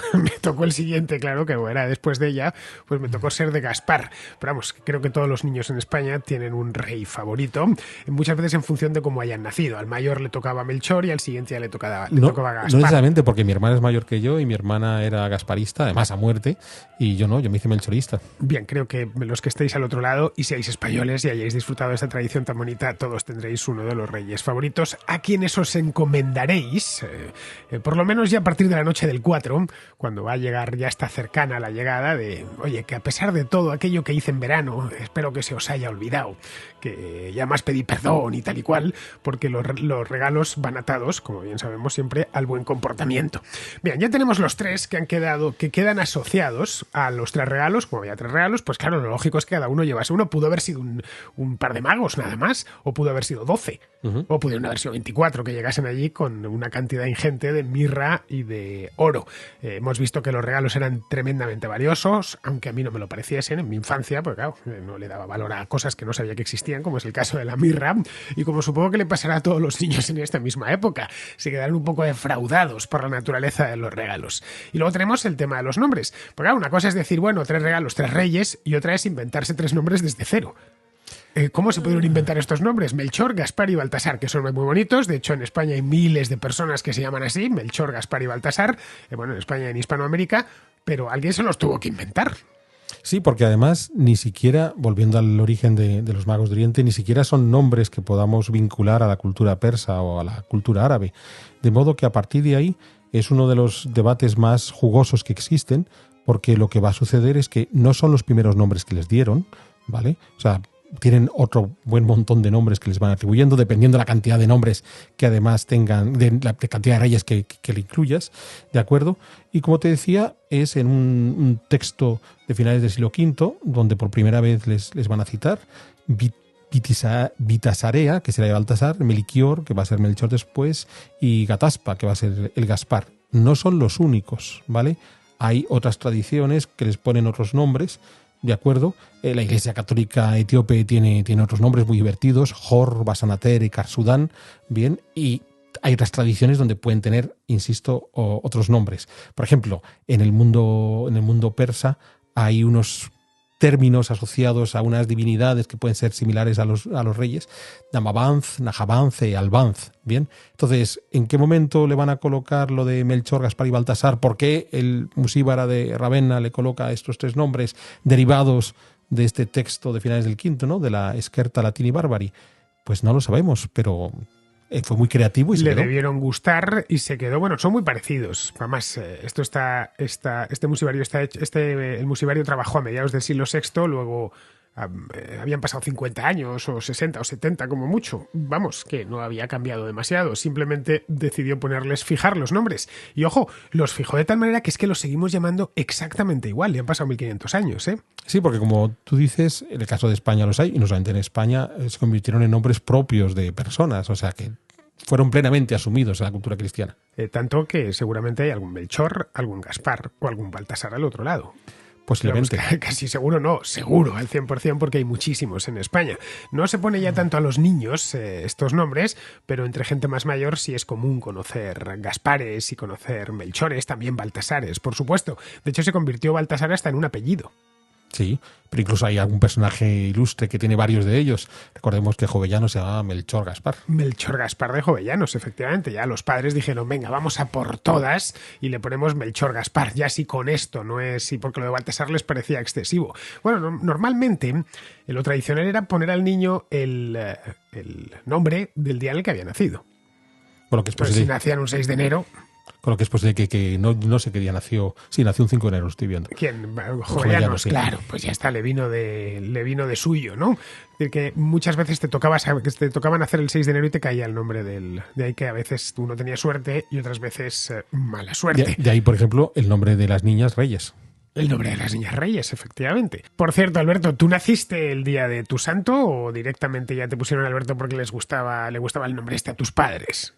el siguiente, claro, que era después de ella, pues me tocó ser de Gaspar. Pero vamos, creo que todos los niños en España tienen un rey favorito, muchas veces en función de cómo hayan nacido. Al mayor le tocaba Melchor y al siguiente ya le tocaba Gaspar. No necesariamente, porque mi hermana es mayor que yo y mi hermana era gasparista, además a muerte. Y yo me hice melchorista. Bien, creo que los que estéis al otro lado y seáis españoles y hayáis disfrutado de esta tradición tan bonita, todos tendréis uno de los reyes favoritos a quienes os encomendaréis, por lo menos ya a partir de la noche del 4, cuando va a llegar, ya está cercana la llegada de, oye, que a pesar de todo aquello que hice en verano, espero que se os haya olvidado, que ya más pedí perdón y tal y cual, porque los regalos van atados, como bien sabemos siempre, al buen comportamiento. Bien, ya tenemos los 3 que quedan asociados asociados a los 3 regalos. Como había 3 regalos, pues claro, lo lógico es que cada uno llevase uno. Pudo haber sido un par de magos nada más, o pudo haber sido 12, o pudieron haber sido 24 que llegasen allí con una cantidad ingente de mirra y de oro. Hemos visto que los regalos eran tremendamente valiosos, aunque a mí no me lo pareciesen en mi infancia, porque claro, no le daba valor a cosas que no sabía que existían, como es el caso de la mirra, y como supongo que le pasará a todos los niños en esta misma época. Se quedaron un poco defraudados por la naturaleza de los regalos. Y luego tenemos el tema de los nombres. Porque claro, una cosa es decir, bueno, 3 regalos, 3 reyes, y otra es inventarse 3 nombres desde cero. ¿Cómo se pudieron inventar estos nombres? Melchor, Gaspar y Baltasar, que son muy bonitos. De hecho, en España hay miles de personas que se llaman así, Melchor, Gaspar y Baltasar. Bueno, en España y en Hispanoamérica, pero alguien se los tuvo que inventar. Sí, porque además ni siquiera, volviendo al origen de los magos de Oriente, ni siquiera son nombres que podamos vincular a la cultura persa o a la cultura árabe. De modo que a partir de ahí es uno de los debates más jugosos que existen, porque lo que va a suceder es que no son los primeros nombres que les dieron, ¿vale? O sea, tienen otro buen montón de nombres que les van atribuyendo, dependiendo de la cantidad de nombres que además tengan, de la cantidad de reyes que le incluyas, ¿de acuerdo? Y como te decía, es en un texto de finales del siglo V, donde por primera vez les van a citar Vitasarea, que será de Baltasar, Meliquior, que va a ser Melchor después, y Gataspa, que va a ser el Gaspar. No son los únicos, ¿vale? Hay otras tradiciones que les ponen otros nombres, ¿de acuerdo? La Iglesia Católica Etíope tiene otros nombres muy divertidos, Hor, Basanater y Karsudán, bien, y hay otras tradiciones donde pueden tener, insisto, otros nombres. Por ejemplo, en el mundo persa hay unos términos asociados a unas divinidades que pueden ser similares a los reyes, Namabanz, Najabanz y Albanz, bien. Entonces, ¿en qué momento le van a colocar lo de Melchor, Gaspar y Baltasar? ¿Por qué el Musíbara de Ravenna le coloca estos 3 nombres derivados de este texto de finales del V, ¿no? De la Scerta Latini Barbari? Pues no lo sabemos, pero fue muy creativo y se le quedó. Debieron gustar y se quedó. Bueno, son muy parecidos. Además, este musivario está hecho, el musivario trabajó a mediados del siglo VI, luego habían pasado 50 años o 60 o 70 como mucho. Vamos, que no había cambiado demasiado. Simplemente decidió fijar los nombres. Y ojo, los fijó de tal manera que es que los seguimos llamando exactamente igual. Y han pasado 1500 años, ¿eh? Sí, porque como tú dices, en el caso de España los hay, y no solamente en España, se convirtieron en nombres propios de personas, o sea que fueron plenamente asumidos en la cultura cristiana. Tanto que seguramente hay algún Melchor, algún Gaspar o algún Baltasar al otro lado. Posiblemente. Casi seguro no, seguro, al 100%, porque hay muchísimos en España. No se pone ya tanto a los niños estos nombres, pero entre gente más mayor sí es común conocer Gaspares y conocer Melchores, también Baltasares, por supuesto. De hecho, se convirtió Baltasar hasta en un apellido. Sí, pero incluso hay algún personaje ilustre que tiene varios de ellos. Recordemos que Jovellanos se llamaba Melchor Gaspar. Melchor Gaspar de Jovellanos, efectivamente. Ya los padres dijeron, venga, vamos a por todas y le ponemos Melchor Gaspar. Ya sí con esto, no es... Sí, porque lo de Baltasar les parecía excesivo. Bueno, normalmente lo tradicional era poner al niño el nombre del día en el que había nacido. Por lo que es posible. Si nacían un 6 de enero... Con lo que es posible que no sé qué día nació. Sí, nació un 5 de enero, estoy viendo. ¿Quién? Jovellanos, sí. Claro, pues ya está, le vino de suyo, ¿no? Es decir, que muchas veces te tocaban hacer el 6 de enero y te caía el nombre de ahí que a veces uno tenía suerte y otras veces mala suerte. De ahí, por ejemplo, el nombre de las niñas Reyes. El nombre de las niñas Reyes, efectivamente. Por cierto, Alberto, ¿tú naciste el día de tu santo o directamente ya te pusieron Alberto porque le gustaba el nombre a tus padres?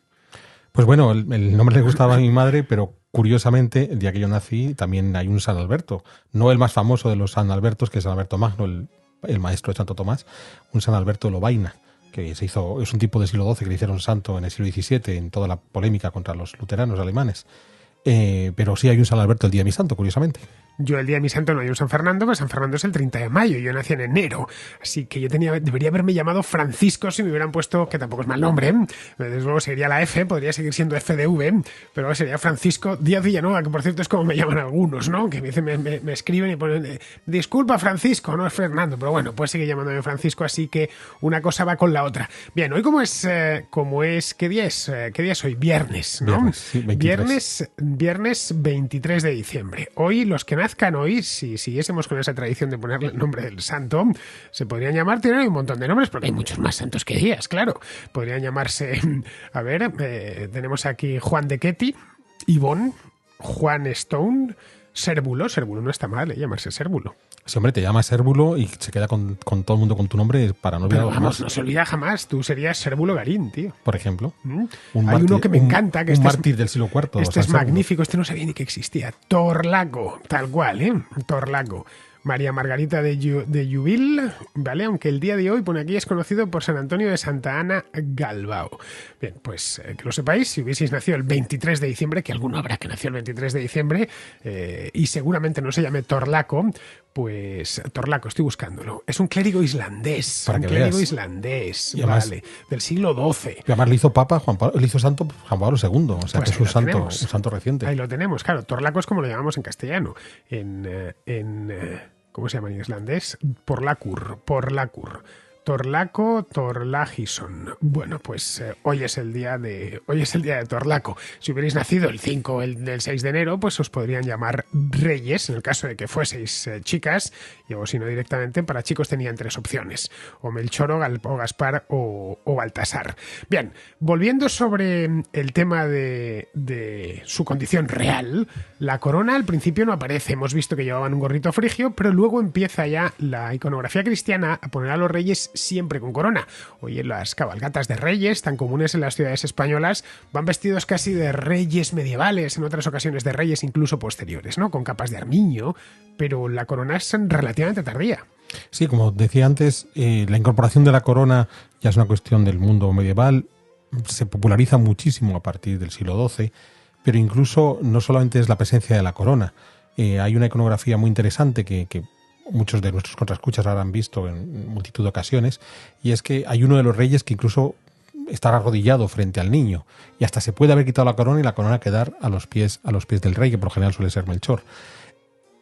Pues bueno, el nombre le gustaba a mi madre, pero curiosamente, el día que yo nací también hay un San Alberto. No el más famoso de los San Albertos, que es San Alberto Magno, el maestro de Santo Tomás, un San Alberto Lovaina, que es un tipo del siglo XII que le hicieron santo en el siglo XVII en toda la polémica contra los luteranos alemanes. Pero sí hay un San Alberto el día de mi santo, curiosamente. Yo el día de mi santo no hay un San Fernando, pero San Fernando es el 30 de mayo, yo nací en enero, así que debería haberme llamado Francisco si me hubieran puesto, que tampoco es mal nombre, desde luego seguiría la F, podría seguir siendo FDV, pero sería Francisco Díaz Villanueva, que por cierto es como me llaman algunos, ¿no? Que me escriben y ponen, disculpa Francisco, no es Fernando, pero bueno, pues sigue llamándome Francisco, así que una cosa va con la otra. Bien, hoy ¿qué día es? ¿Qué día es hoy? Viernes, ¿no? Viernes, sí, 23. Viernes 23 de diciembre. Hoy los que nazcan hoy, si siguiésemos con esa tradición de ponerle el nombre del santo, se podrían llamar, tienen un montón de nombres, porque hay muchos más santos que días, claro. Podrían llamarse, tenemos aquí Juan de Ketty, Ivonne, Juan Stone, Sérvulo no está mal, llamarse Sérvulo. Si, hombre, te llamas Sérvulo y se queda con todo el mundo con tu nombre para no olvidarlo jamás. No se olvida jamás. Tú serías Sérvulo Garín, tío. Por ejemplo. Hay uno que me encanta. Que un mártir del siglo IV. Este es magnífico. Este no sabía ni que existía. Torlaco, tal cual, ¿eh? Torlaco. María Margarita de Llubil, ¿vale? Aunque el día de hoy, pone aquí, es conocido por San Antonio de Santa Ana Galbao. Bien, pues que lo sepáis, si hubieseis nacido el 23 de dicembre, que alguno habrá que nació el 23 de diciembre, y seguramente no se llame Torlaco, pues Torlaco, estoy buscándolo. Es un clérigo islandés. Para un que clérigo veas. islandés, Y además, vale, del siglo XII. Y además le hizo Papa, le hizo santo Juan Pablo II, o sea Pues que es un santo reciente. Ahí lo tenemos, claro. Torlaco es como lo llamamos en castellano. ¿Cómo se llama en islandés? Porlakur. Torlaco, Torlagison. Bueno, pues hoy es el día de Torlaco. Si hubierais nacido el 5 o el 6 de enero, pues os podrían llamar Reyes, en el caso de que fueseis chicas, o si no directamente, para chicos tenían 3 opciones, o Melchor, o Gaspar, o Baltasar. Bien, volviendo sobre el tema de su condición real, la corona al principio no aparece. Hemos visto que llevaban un gorrito frigio, pero luego empieza ya la iconografía cristiana a poner a los reyes siempre con corona. Hoy en las cabalgatas de reyes, tan comunes en las ciudades españolas, van vestidos casi de reyes medievales, en otras ocasiones de reyes incluso posteriores, ¿no? Con capas de armiño, pero la corona es relativamente tardía. Sí, como decía antes, la incorporación de la corona ya es una cuestión del mundo medieval, se populariza muchísimo a partir del siglo XII, pero incluso no solamente es la presencia de la corona, hay una iconografía muy interesante que muchos de nuestros contraescuchas habrán visto en multitud de ocasiones, y es que hay uno de los reyes que incluso está arrodillado frente al niño, y hasta se puede haber quitado la corona y la corona quedar a los pies del rey, que por lo general suele ser Melchor.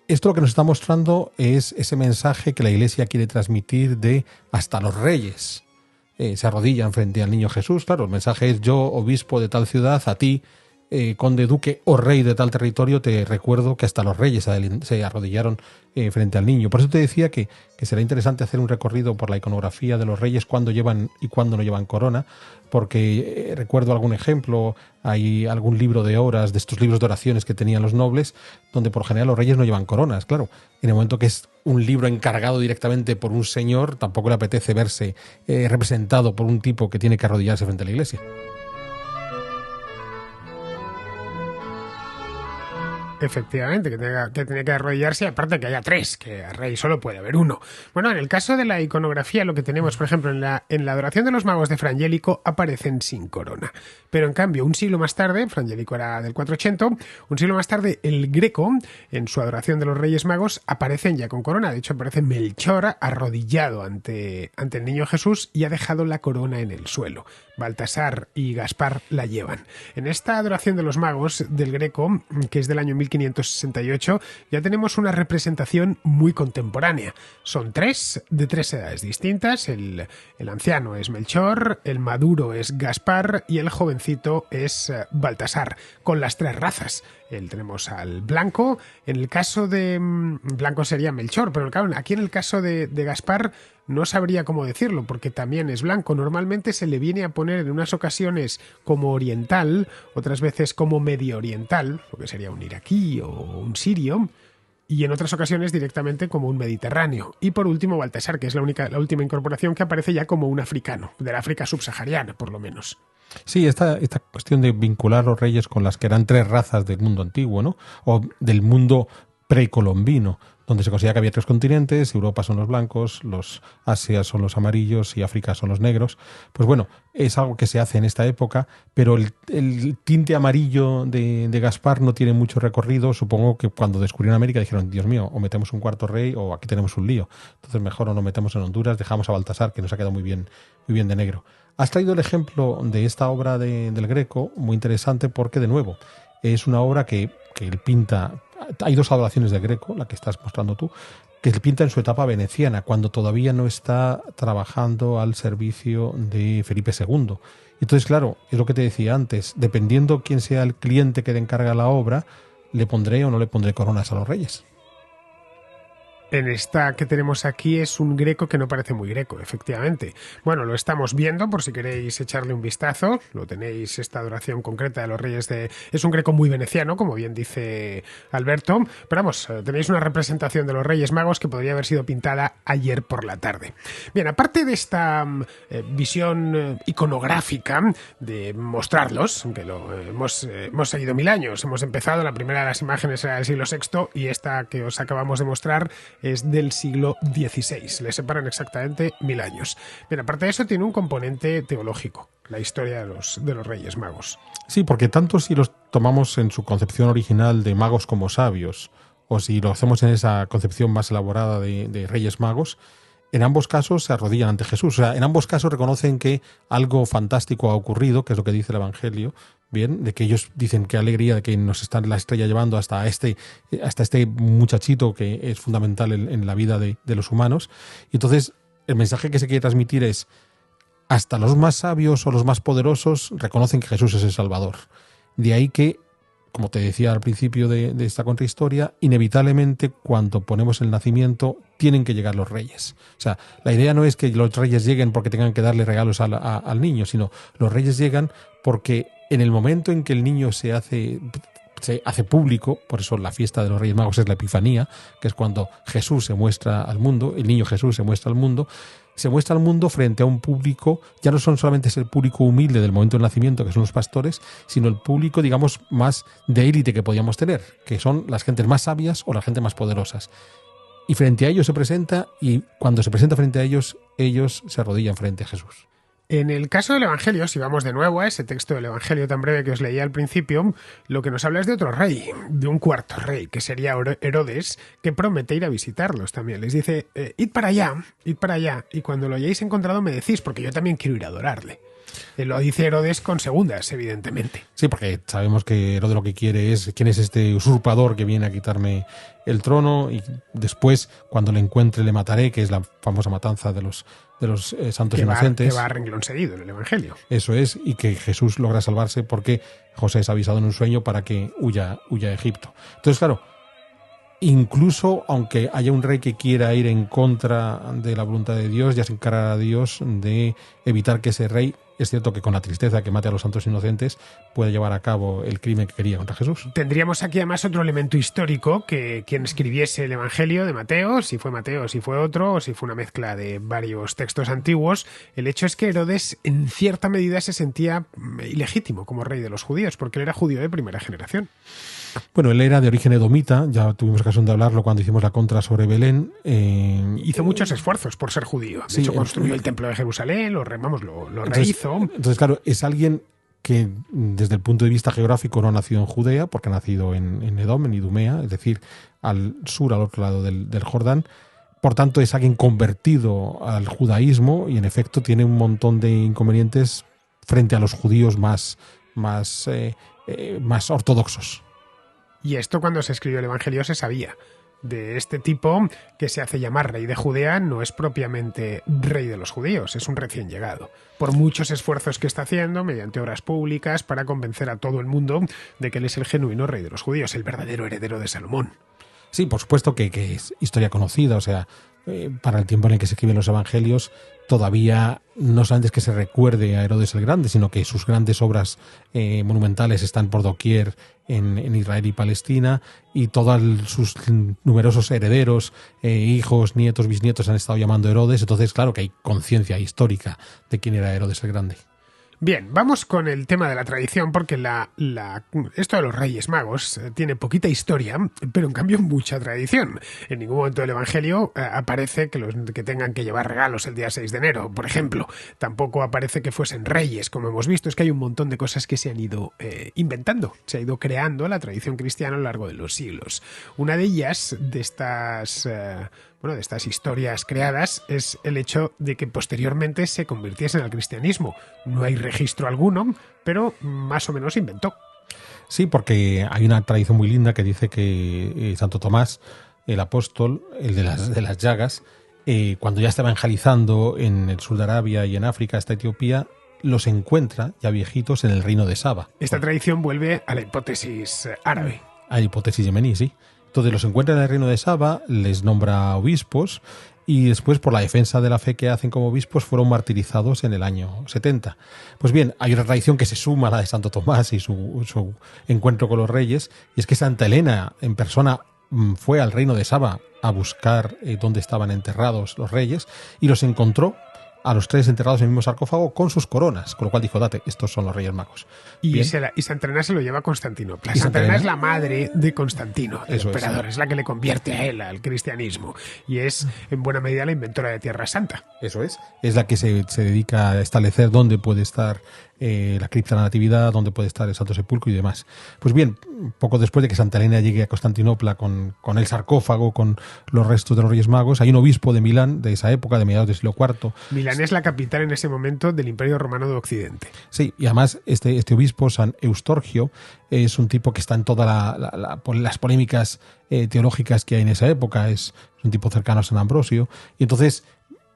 Esto lo que nos está mostrando es ese mensaje que la Iglesia quiere transmitir de hasta los reyes se arrodillan frente al niño Jesús. Claro, el mensaje es: yo, obispo de tal ciudad, a ti, conde, duque o rey de tal territorio, te recuerdo que hasta los reyes se arrodillaron frente al niño. Por eso te decía que será interesante hacer un recorrido por la iconografía de los reyes, cuándo llevan y cuándo no llevan corona, porque recuerdo algún ejemplo, hay algún libro de horas, de estos libros de oraciones que tenían los nobles, donde por general los reyes no llevan coronas. Claro, en el momento que es un libro encargado directamente por un señor, tampoco le apetece verse representado por un tipo que tiene que arrodillarse frente a la iglesia. Efectivamente, que tenía que arrodillarse, aparte que haya 3, que al rey solo puede haber 1. Bueno, en el caso de la iconografía, lo que tenemos, por ejemplo, en la adoración de los magos de Frangélico, aparecen sin corona. Pero en cambio, un siglo más tarde, Frangélico era del 480, un siglo más tarde, el Greco, en su adoración de los Reyes Magos, aparecen ya con corona. De hecho, aparece Melchor arrodillado ante el niño Jesús y ha dejado la corona en el suelo. Baltasar y Gaspar la llevan. En esta adoración de los magos del Greco, que es del año 1568, ya tenemos una representación muy contemporánea. Son 3, de 3 edades distintas. El anciano es Melchor, el maduro es Gaspar y el jovencito es Baltasar, con las 3 razas. Tenemos al blanco. En el caso de blanco sería Melchor, pero claro, aquí en el caso de Gaspar no sabría cómo decirlo, porque también es blanco. Normalmente se le viene a poner en unas ocasiones como oriental, otras veces como medio oriental, lo que sería un iraquí o un sirio, y en otras ocasiones directamente como un mediterráneo. Y por último Baltasar, que es la última incorporación, que aparece ya como un africano, del África subsahariana, por lo menos. Sí, esta cuestión de vincular los reyes con las que eran 3 razas del mundo antiguo, ¿no? O del mundo precolombino, donde se considera que había 3 continentes: Europa son los blancos, los Asia son los amarillos y África son los negros. Pues bueno, es algo que se hace en esta época, pero el tinte amarillo de Gaspar no tiene mucho recorrido. Supongo que cuando descubrieron América dijeron: Dios mío, o metemos un cuarto rey o aquí tenemos un lío. Entonces mejor o nos metemos en Honduras, dejamos a Baltasar, que nos ha quedado muy bien de negro. Has traído el ejemplo de esta obra del Greco, muy interesante, porque de nuevo es una obra que él pinta. Hay 2 adoraciones de Greco, la que estás mostrando tú, que él pinta en su etapa veneciana, cuando todavía no está trabajando al servicio de Felipe II. Entonces, claro, es lo que te decía antes, dependiendo quién sea el cliente que le encarga la obra, le pondré o no le pondré coronas a los reyes. En esta que tenemos aquí es un greco que no parece muy greco, efectivamente. Bueno, lo estamos viendo por si queréis echarle un vistazo. Lo tenéis, esta adoración concreta de los reyes de... Es un greco muy veneciano, como bien dice Alberto. Pero vamos, tenéis una representación de los Reyes Magos que podría haber sido pintada ayer por la tarde. Bien, aparte de esta visión iconográfica de mostrarlos, que lo hemos seguido 1000 años. Hemos empezado, la primera de las imágenes era del siglo VI y esta que os acabamos de mostrar es del siglo XVI. Le separan exactamente 1000 años. Bien, aparte de eso tiene un componente teológico, la historia de los Reyes Magos. Sí, porque tanto si los tomamos en su concepción original de magos como sabios, o si lo hacemos en esa concepción más elaborada de Reyes Magos, en ambos casos se arrodillan ante Jesús. O sea, en ambos casos reconocen que algo fantástico ha ocurrido, que es lo que dice el Evangelio, bien, de que ellos dicen qué alegría de que nos está la estrella llevando hasta este muchachito que es fundamental en la vida de los humanos. Y entonces el mensaje que se quiere transmitir es: hasta los más sabios o los más poderosos reconocen que Jesús es el Salvador. De ahí que, como te decía al principio de esta contrahistoria, inevitablemente cuando ponemos el nacimiento tienen que llegar los reyes. O sea, la idea no es que los reyes lleguen porque tengan que darle regalos al niño, sino los reyes llegan porque en el momento en que el niño se hace público, por eso la fiesta de los Reyes Magos es la Epifanía, que es cuando Jesús se muestra al mundo, el niño Jesús se muestra al mundo frente a un público, ya no son solamente ese público humilde del momento del nacimiento, que son los pastores, sino el público, digamos, más de élite que podíamos tener, que son las gentes más sabias o las gentes más poderosas. Y frente a ellos se presenta, y cuando se presenta frente a ellos, ellos se arrodillan frente a Jesús. En el caso del Evangelio, si vamos de nuevo a ese texto del Evangelio tan breve que os leía al principio, lo que nos habla es de otro rey, de un cuarto rey, que sería Herodes, que promete ir a visitarlos también. Les dice, id para allá, y cuando lo hayáis encontrado me decís, porque yo también quiero ir a adorarle. Lo dice Herodes con segundas, evidentemente. Sí, porque sabemos que Herodes lo que quiere es quién es este usurpador que viene a quitarme el trono, y después, cuando le encuentre, le mataré, que es la famosa matanza de los santos inocentes. Que va a renglón seguido en el Evangelio. Eso es, y que Jesús logra salvarse porque José es avisado en un sueño para que huya a Egipto. Entonces, claro, incluso aunque haya un rey que quiera ir en contra de la voluntad de Dios, ya se encargará a Dios de evitar que ese rey, es cierto que con la tristeza que mate a los santos inocentes, pueda llevar a cabo el crimen que quería contra Jesús. Tendríamos aquí además otro elemento histórico, que quien escribiese el Evangelio de Mateo, si fue Mateo, si fue otro, o si fue una mezcla de varios textos antiguos, el hecho es que Herodes en cierta medida se sentía ilegítimo como rey de los judíos, porque él era judío de primera generación. Bueno, él era de origen edomita, ya tuvimos ocasión de hablarlo cuando hicimos la contra sobre Belén. Hizo muchos esfuerzos por ser judío. De hecho, construyó el templo de Jerusalén, lo rehizo. Entonces, claro, es alguien que desde el punto de vista geográfico no ha nacido en Judea, porque ha nacido en Edom, en Idumea, es decir, al sur, al otro lado del Jordán. Por tanto, es alguien convertido al judaísmo y, en efecto, tiene un montón de inconvenientes frente a los judíos más ortodoxos. Y esto, cuando se escribió el Evangelio, se sabía. De este tipo, que se hace llamar rey de Judea, no es propiamente rey de los judíos, es un recién llegado. Por muchos esfuerzos que está haciendo, mediante obras públicas, para convencer a todo el mundo de que él es el genuino rey de los judíos, el verdadero heredero de Salomón. Sí, por supuesto que es historia conocida, o sea, para el tiempo en el que se escriben los evangelios, todavía no solamente es que se recuerde a Herodes el Grande, sino que sus grandes obras monumentales están por doquier en Israel y Palestina, y todos sus numerosos herederos, hijos, nietos, bisnietos han estado llamando Herodes. Entonces, claro que hay conciencia histórica de quién era Herodes el Grande. Bien, vamos con el tema de la tradición, porque esto de los Reyes Magos tiene poquita historia, pero en cambio mucha tradición. En ningún momento del Evangelio aparece que tengan que llevar regalos el día 6 de enero, por ejemplo. Tampoco aparece que fuesen reyes, como hemos visto. Es que hay un montón de cosas que se han ido inventando, se ha ido creando la tradición cristiana a lo largo de los siglos. Una de ellas, de estas historias creadas, es el hecho de que posteriormente se convirtiesen al cristianismo. No hay registro alguno, pero más o menos inventó. Sí, porque hay una tradición muy linda que dice que Santo Tomás, el apóstol, el de las llagas, cuando ya está evangelizando en el sur de Arabia y en África, hasta Etiopía, los encuentra ya viejitos en el reino de Saba. Esta tradición vuelve a la hipótesis árabe. A la hipótesis yemení, sí. Entonces los encuentra en el reino de Saba, les nombra obispos y después, por la defensa de la fe que hacen como obispos, fueron martirizados en el año 70. Pues bien, hay una tradición que se suma a la de Santo Tomás y su encuentro con los reyes, y es que Santa Elena en persona fue al reino de Saba a buscar dónde estaban enterrados los reyes y los encontró a los 3 enterrados en el mismo sarcófago con sus coronas, con lo cual dijo, date, estos son los Reyes Magos. Y Santa Elena se lo lleva a Constantinopla. Santa Elena es la madre de Constantino, el emperador, es la que le convierte a él al cristianismo y es en buena medida la inventora de Tierra Santa. Eso es la que se dedica a establecer dónde puede estar la cripta de la Natividad, dónde puede estar el Santo Sepulcro y demás. Pues bien, poco después de que Santa Elena llegue a Constantinopla con el sarcófago, con los restos de los Reyes Magos, hay un obispo de Milán de esa época, de mediados del siglo IV. Milán es la capital en ese momento del Imperio Romano de Occidente. Sí, y además este obispo, San Eustorgio, es un tipo que está en todas las polémicas teológicas que hay en esa época, es un tipo cercano a San Ambrosio, y entonces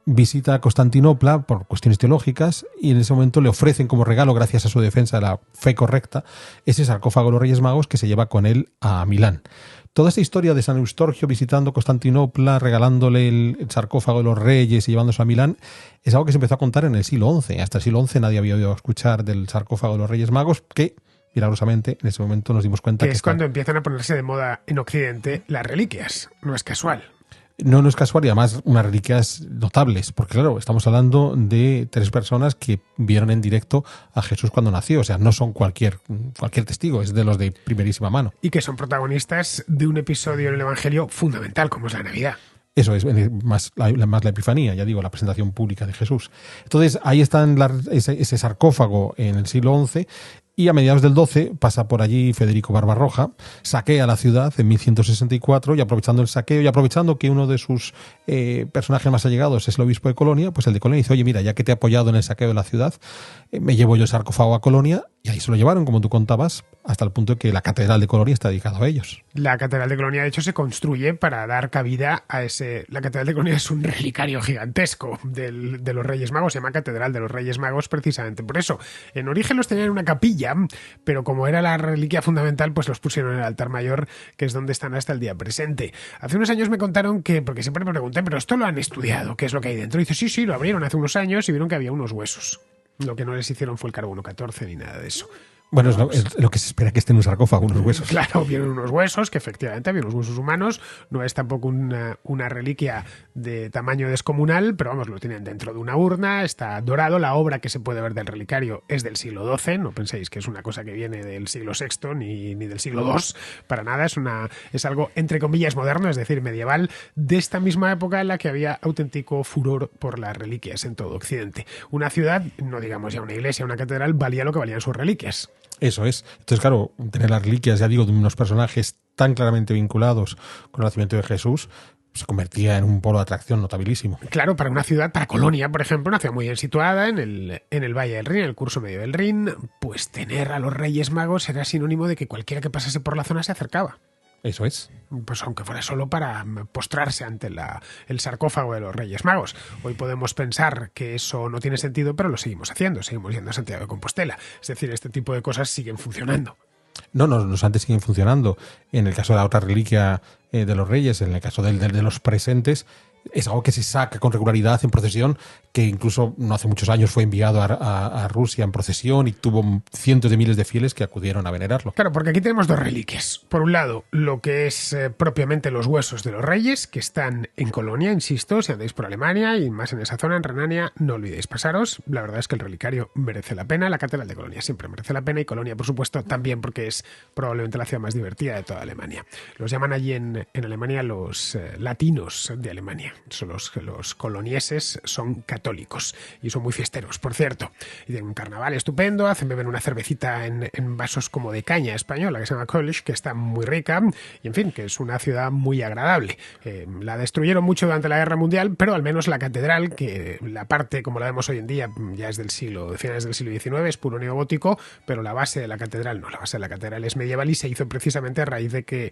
visita Constantinopla por cuestiones teológicas y en ese momento le ofrecen como regalo, gracias a su defensa de la fe correcta, ese sarcófago de los Reyes Magos que se lleva con él a Milán. Toda esta historia de San Eustorgio visitando Constantinopla, regalándole el sarcófago de los reyes y llevándose a Milán, es algo que se empezó a contar en el siglo XI. Hasta el siglo XI nadie había oído escuchar del sarcófago de los Reyes Magos, que milagrosamente en ese momento nos dimos cuenta que es cuando empiezan a ponerse de moda en Occidente las reliquias. No es casual. No es casual y además unas reliquias notables, porque claro, estamos hablando de 3 personas que vieron en directo a Jesús cuando nació, o sea, no son cualquier testigo, es de los de primerísima mano. Y que son protagonistas de un episodio en el Evangelio fundamental, como es la Navidad. Eso es, más la Epifanía, ya digo, la presentación pública de Jesús. Entonces, ahí está ese sarcófago en el siglo XI. Y a mediados del 12 pasa por allí Federico Barbarroja, saquea la ciudad en 1164 y aprovechando el saqueo y aprovechando que uno de sus personajes más allegados es el obispo de Colonia, pues el de Colonia dice, oye, mira, ya que te he apoyado en el saqueo de la ciudad, me llevo yo el sarcófago a Colonia, y ahí se lo llevaron, como tú contabas, hasta el punto de que la catedral de Colonia está dedicada a ellos. La catedral de Colonia, de hecho, se construye para dar cabida a ese... La catedral de Colonia es un relicario gigantesco de los Reyes Magos, se llama Catedral de los Reyes Magos precisamente por eso. En origen los tenían en una capilla, pero como era la reliquia fundamental, pues los pusieron en el altar mayor, que es donde están hasta el día presente. Hace unos años me contaron que, porque siempre me pregunté, pero esto lo han estudiado, ¿qué es lo que hay dentro? Y dice, sí, lo abrieron hace unos años y vieron que había unos huesos. Lo que no les hicieron fue el carbono 14 ni nada de eso. Bueno, es lo que se espera que esté en un sarcófago, unos huesos. Claro, vienen unos huesos, que efectivamente había unos huesos humanos. No es tampoco una reliquia de tamaño descomunal, pero vamos, lo tienen dentro de una urna, está dorado. La obra que se puede ver del relicario es del siglo XII, no penséis que es una cosa que viene del siglo VI ni del siglo II, para nada. Es algo, entre comillas, moderno, es decir, medieval, de esta misma época en la que había auténtico furor por las reliquias en todo Occidente. Una ciudad, no digamos ya una iglesia, una catedral, valía lo que valían sus reliquias. Eso es. Entonces, claro, tener las reliquias, ya digo, de unos personajes tan claramente vinculados con el nacimiento de Jesús, se convertía en un polo de atracción notabilísimo. Claro, para una ciudad, para Colonia, por ejemplo, una ciudad muy bien situada en el Valle del Rin, en el curso medio del Rin, pues tener a los Reyes Magos era sinónimo de que cualquiera que pasase por la zona se acercaba. Eso es. Pues aunque fuera solo para postrarse ante el sarcófago de los Reyes Magos. Hoy podemos pensar que eso no tiene sentido, pero lo seguimos haciendo, seguimos yendo a Santiago de Compostela. Es decir, este tipo de cosas siguen funcionando. No, los antes siguen funcionando. En el caso de la otra reliquia de los Reyes, en el caso de los presentes, es algo que se saca con regularidad en procesión, que incluso no hace muchos años fue enviado a Rusia en procesión y tuvo cientos de miles de fieles que acudieron a venerarlo. Claro, porque aquí tenemos 2 reliquias. Por un lado, lo que es propiamente los huesos de los reyes, que están en Colonia, insisto, si andáis por Alemania y más en esa zona, en Renania, no olvidéis pasaros. La verdad es que el relicario merece la pena, la catedral de Colonia siempre merece la pena y Colonia, por supuesto, también porque es probablemente la ciudad más divertida de toda Alemania. Los llaman allí en Alemania los latinos de Alemania. Son los colonieses son católicos y son muy fiesteros, por cierto. Y tienen un carnaval estupendo, beben una cervecita en vasos como de caña española, que se llama Kölsch, que está muy rica, y en fin, que es una ciudad muy agradable. La destruyeron mucho durante la Guerra Mundial, pero al menos la catedral, que la parte, como la vemos hoy en día, ya es de finales del siglo XIX, es puro neogótico, pero la base de la catedral no, la base de la catedral es medieval y se hizo precisamente a raíz de que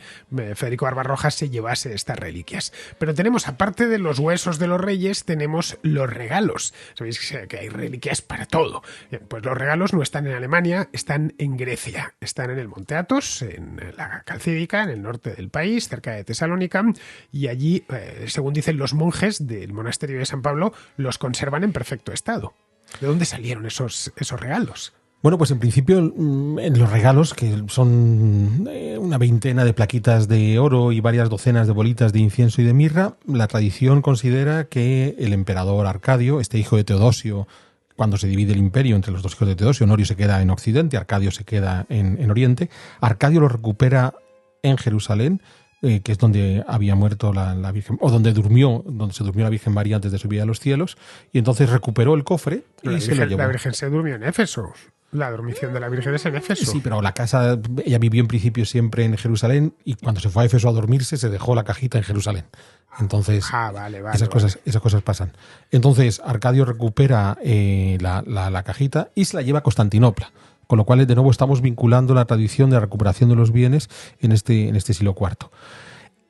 Federico Barbarroja se llevase estas reliquias. Pero tenemos, aparte aparte de los huesos de los reyes, tenemos los regalos. Sabéis que hay reliquias para todo. Bien, pues los regalos no están en Alemania, están en Grecia. Están en el Monte Athos, en la Calcídica, en el norte del país, cerca de Tesalónica, y allí, según dicen los monjes del monasterio de San Pablo, los conservan en perfecto estado. ¿De dónde salieron esos regalos? Bueno, pues en principio en los regalos, que son una veintena de plaquitas de oro y varias docenas de bolitas de incienso y de mirra, la tradición considera que el emperador Arcadio, este hijo de Teodosio, cuando se divide el imperio entre los dos hijos de Teodosio, Honorio se queda en Occidente, Arcadio se queda en Oriente, Arcadio lo recupera en Jerusalén, que es donde había muerto la Virgen, o donde se durmió la Virgen María antes de subir a los cielos, y entonces recuperó el cofre y se lo llevó. La Virgen se durmió en Éfeso. La dormición de la Virgen es en Éfeso. Sí, pero la casa, ella vivió en principio siempre en Jerusalén y cuando se fue a Éfeso a dormirse se dejó la cajita en Jerusalén. Entonces, vale. esas cosas pasan. Entonces, Arcadio recupera la cajita y se la lleva a Constantinopla. Con lo cual, de nuevo, estamos vinculando la tradición de la recuperación de los bienes en este siglo IV.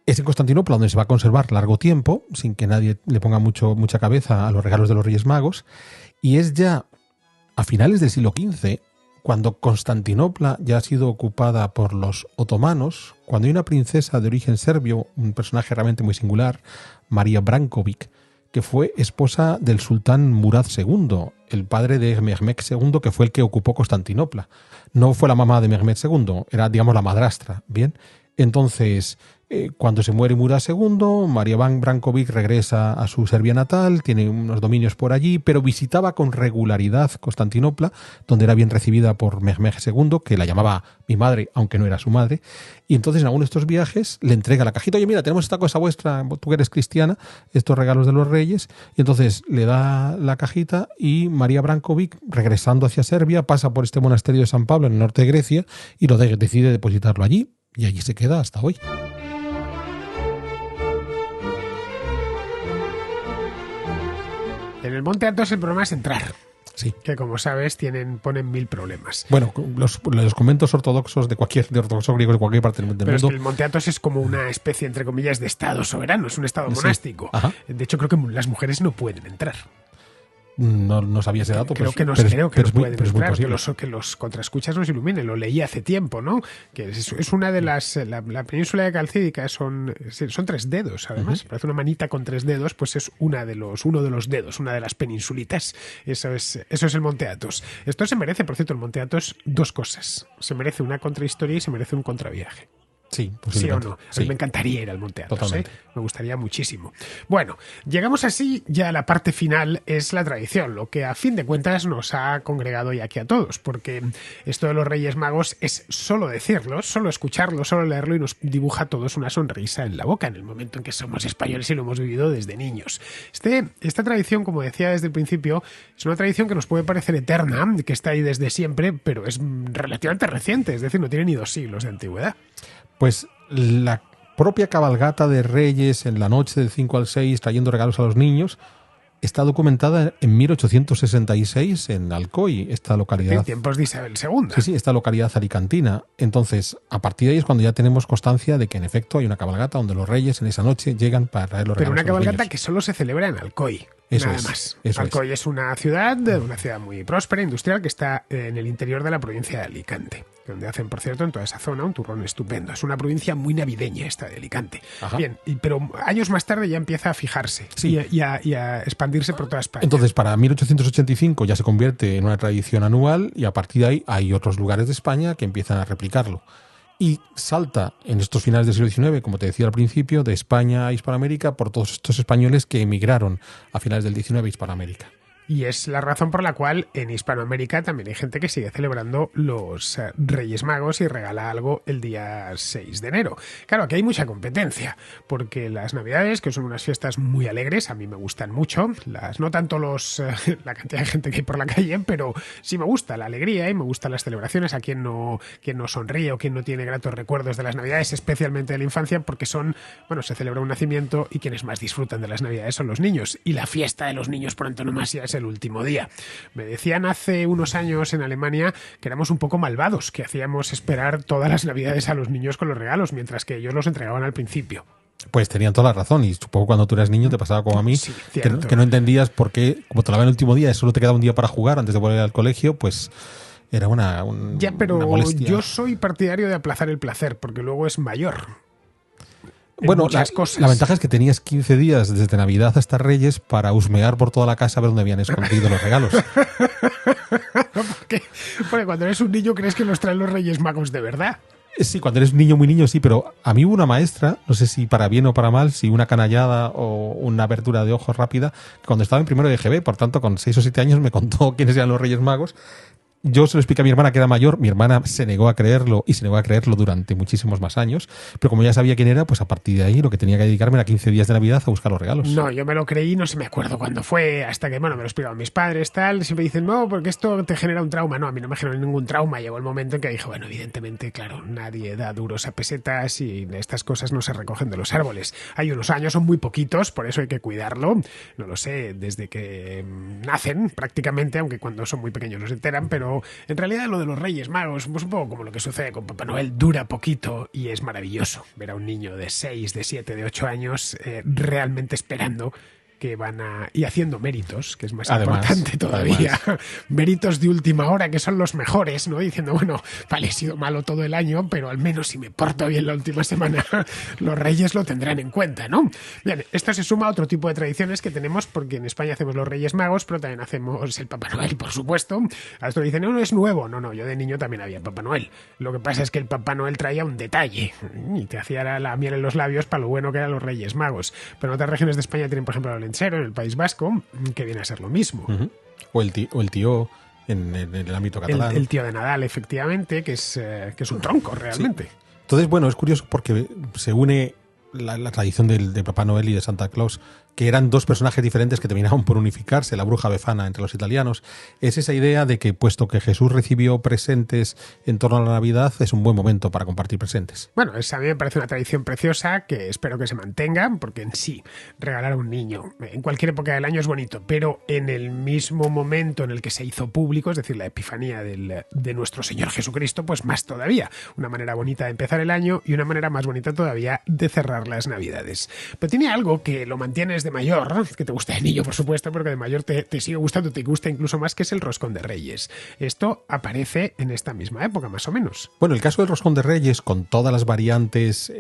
Es en Constantinopla donde se va a conservar largo tiempo, sin que nadie le ponga mucha cabeza a los regalos de los Reyes Magos, y es ya a finales del siglo XV, cuando Constantinopla ya ha sido ocupada por los otomanos, cuando hay una princesa de origen serbio, un personaje realmente muy singular, María Branković, que fue esposa del sultán Murad II, el padre de Mehmed II, que fue el que ocupó Constantinopla. No fue la mamá de Mehmed II, era, digamos, la madrastra, ¿bien? Entonces, cuando se muere Murad II, María Branković regresa a su Serbia natal, tiene unos dominios por allí, pero visitaba con regularidad Constantinopla, donde era bien recibida por Mehmed II, que la llamaba mi madre, aunque no era su madre, y entonces en alguno de estos viajes le entrega la cajita, oye, mira, tenemos esta cosa vuestra, tú que eres cristiana, estos regalos de los reyes, y entonces le da la cajita y María Branković, regresando hacia Serbia, pasa por este monasterio de San Pablo en el norte de Grecia y decide depositarlo allí, y allí se queda hasta hoy. En el Monte Athos el problema es entrar. Sí. Que como sabes ponen mil problemas. Bueno, los conventos ortodoxos de ortodoxos griegos de cualquier parte del mundo. Pero es que el Monte Athos es como una especie, entre comillas, de estado soberano, es un estado monástico. Ajá. De hecho, creo que las mujeres no pueden entrar. No sabía ese dato. Creo que no pueden entrar, que los contraescuchas nos iluminen. Lo leí hace tiempo, ¿no? Que es una de las... La península de Calcídica son 3 dedos, además. Parece una manita con 3 dedos, pues es uno de los dedos, una de las peninsulitas. Eso es el Monte Athos. Esto se merece, por cierto, el Monte Athos, 2 cosas. Se merece una contrahistoria y se merece un contraviaje. Sí, ¿Sí o no? A sí. mí me encantaría ir al Monte Athos, Totalmente. Me gustaría muchísimo. Bueno, llegamos así ya a la parte final, es la tradición, lo que a fin de cuentas nos ha congregado ya aquí a todos, porque esto de los Reyes Magos es solo decirlo, solo escucharlo, solo leerlo y nos dibuja a todos una sonrisa en la boca en el momento en que somos españoles y lo hemos vivido desde niños. Esta tradición, como decía desde el principio, es una tradición que nos puede parecer eterna, que está ahí desde siempre, pero es relativamente reciente, es decir, no tiene ni 2 siglos de antigüedad. Pues la propia cabalgata de Reyes en la noche del 5 al 6 trayendo regalos a los niños está documentada en 1866 en Alcoy, esta localidad. En tiempos de Isabel II. Sí, esta localidad alicantina. Entonces, a partir de ahí es cuando ya tenemos constancia de que en efecto hay una cabalgata donde los reyes en esa noche llegan para traer los regalos. Pero una a los cabalgata niños. que solo se celebra en Alcoy. Eso nada es, más. eso Alcoy es una ciudad muy próspera, industrial, que está en el interior de la provincia de Alicante, donde hacen, por cierto, en toda esa zona un turrón estupendo. Es una provincia muy navideña esta de Alicante. Ajá. Bien, pero años más tarde ya empieza a fijarse Sí. y a expandirse por toda España. Entonces, para 1885 ya se convierte en una tradición anual y a partir de ahí hay otros lugares de España que empiezan a replicarlo. Y salta en estos finales del siglo XIX, como te decía al principio, de España a Hispanoamérica por todos estos españoles que emigraron a finales del XIX a Hispanoamérica. Y es la razón por la cual en Hispanoamérica también hay gente que sigue celebrando los Reyes Magos y regala algo el día 6 de enero. Claro, aquí hay mucha competencia, porque las Navidades, que son unas fiestas muy alegres, a mí me gustan mucho, no tanto la cantidad de gente que hay por la calle, pero sí me gusta la alegría y me gustan las celebraciones, a quien no sonríe o quien no tiene gratos recuerdos de las Navidades, especialmente de la infancia, porque se celebra un nacimiento y quienes más disfrutan de las Navidades son los niños, y la fiesta de los niños por antonomasia es el último día. Me decían hace unos años en Alemania que éramos un poco malvados, que hacíamos esperar todas las Navidades a los niños con los regalos, mientras que ellos los entregaban al principio. Pues tenían toda la razón, y supongo que cuando tú eras niño te pasaba como a mí, Sí, que, cierto. que no entendías por qué, como te la ven el último día y solo te quedaba un día para jugar antes de volver al colegio, pues era Ya, pero una molestia. yo soy partidario de aplazar el placer, porque luego es mayor. En Bueno, muchas cosas. la ventaja es que tenías 15 días desde Navidad hasta Reyes para husmear por toda la casa a ver dónde habían escondido los regalos. Porque cuando eres un niño crees que los traen los Reyes Magos de verdad. Sí, cuando eres niño, muy niño, sí, pero a mí hubo una maestra, no sé si para bien o para mal, si una canallada o una abertura de ojos rápida, que cuando estaba en primero de GB, por tanto, con 6 o 7 años, me contó quiénes eran los Reyes Magos. Yo se lo expliqué a mi hermana, que era mayor. Mi hermana se negó a creerlo y se negó a creerlo durante muchísimos más años. Pero como ya sabía quién era, pues a partir de ahí lo que tenía que dedicarme era 15 días de Navidad a buscar los regalos. No, yo me lo creí, no se me acuerdo cuándo fue, hasta que, bueno, me lo explicaban mis padres, tal. Siempre dicen, no, porque esto te genera un trauma. No, a mí no me generó ningún trauma. Llegó el momento en que dije, bueno, evidentemente, claro, nadie da duros a pesetas y estas cosas no se recogen de los árboles. Hay unos años, son muy poquitos, por eso hay que cuidarlo. No lo sé, desde que nacen prácticamente, aunque cuando son muy pequeños no se enteran, pero en realidad lo de los Reyes Magos, pues un poco como lo que sucede con Papá Noel, dura poquito y es maravilloso ver a un niño de 6, de 7, de 8 años realmente esperando que van a... y haciendo méritos, que es más importante todavía. Méritos de última hora, que son los mejores, ¿no? Diciendo, bueno, vale, he sido malo todo el año, pero al menos si me porto bien la última semana, los Reyes lo tendrán en cuenta, ¿no? Bien, esto se suma a otro tipo de tradiciones que tenemos, porque en España hacemos los Reyes Magos, pero también hacemos el Papá Noel, por supuesto. A esto dicen, no, no es nuevo. No, no, yo de niño también había Papá Noel. Lo que pasa es que el Papá Noel traía un detalle y te hacía la miel en los labios para lo bueno que eran los Reyes Magos. Pero en otras regiones de España tienen, por ejemplo, el Olentzero, en el País Vasco, que viene a ser lo mismo. O el tío en el ámbito catalán. El tío de Nadal, efectivamente, que es un tronco realmente. Sí. Entonces, bueno, es curioso porque se une la tradición de Papá Noel y de Santa Claus, que eran dos personajes diferentes que terminaban por unificarse, la bruja befana entre los italianos. Es esa idea de que, puesto que Jesús recibió presentes en torno a la Navidad, es un buen momento para compartir presentes. Bueno, a mí me parece una tradición preciosa que espero que se mantenga, porque en sí, regalar a un niño en cualquier época del año es bonito, pero en el mismo momento en el que se hizo público, es decir, la epifanía de nuestro Señor Jesucristo, pues más todavía. Una manera bonita de empezar el año y una manera más bonita todavía de cerrar las Navidades. Pero tiene algo que lo mantienes de mayor, que te gusta de niño, por supuesto, pero que de mayor te sigue gustando, te gusta incluso más, que es el roscón de Reyes. Esto aparece en esta misma época, más o menos. Bueno, el caso del roscón de Reyes, con todas las variantes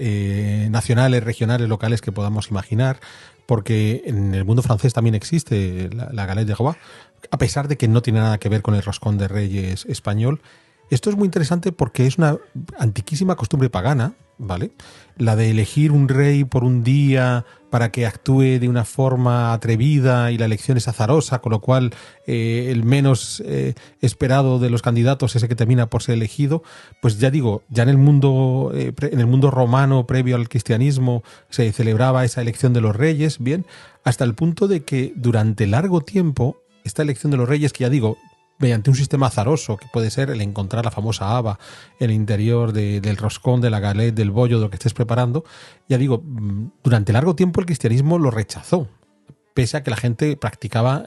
nacionales, regionales, locales que podamos imaginar, porque en el mundo francés también existe la galette de roi, a pesar de que no tiene nada que ver con el roscón de Reyes español. Esto es muy interesante porque es una antiquísima costumbre pagana, ¿vale? La de elegir un rey por un día para que actúe de una forma atrevida y la elección es azarosa, con lo cual el menos esperado de los candidatos es el que termina por ser elegido. Pues ya digo, ya en el mundo romano previo al cristianismo se celebraba esa elección de los reyes, bien, hasta el punto de que durante largo tiempo esta elección de los reyes, que ya digo, mediante un sistema azaroso, que puede ser el encontrar la famosa haba en el interior del roscón, de la galette, del bollo, de lo que estés preparando, ya digo, durante largo tiempo el cristianismo lo rechazó, pese a que la gente practicaba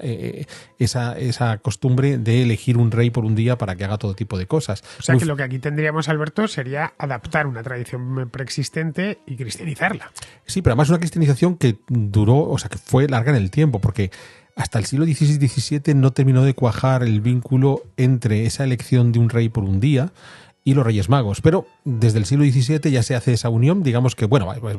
esa costumbre de elegir un rey por un día para que haga todo tipo de cosas. O sea que lo que aquí tendríamos, Alberto, sería adaptar una tradición preexistente y cristianizarla. Sí, pero además una cristianización que duró, o sea, que fue larga en el tiempo, porque hasta el siglo XVI-XVII no terminó de cuajar el vínculo entre esa elección de un rey por un día y los Reyes Magos. Pero desde el siglo XVII ya se hace esa unión. Digamos que, bueno, pues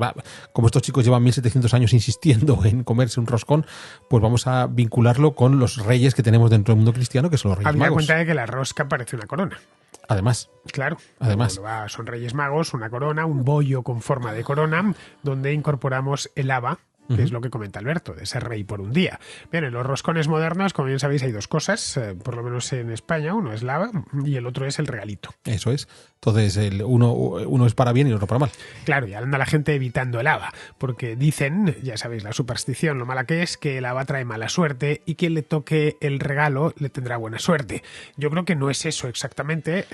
como estos chicos llevan 1700 años insistiendo en comerse un roscón, pues vamos a vincularlo con los reyes que tenemos dentro del mundo cristiano, que son los Reyes Había Magos. cuenta de que la rosca parece una corona. Además. Claro. Además. Son Reyes Magos, una corona, un bollo con forma de corona, donde incorporamos el haba, que es lo que comenta Alberto, de ser rey por un día. Bien, en los roscones modernos, como bien sabéis, hay dos cosas, por lo menos en España, uno es lava y el otro es el regalito. Eso es. Entonces, uno es para bien y el otro para mal. Claro, y anda la gente evitando el haba, porque dicen, ya sabéis, la superstición, lo mala que es, que el haba trae mala suerte y quien le toque el regalo le tendrá buena suerte. Yo creo que no es eso exactamente,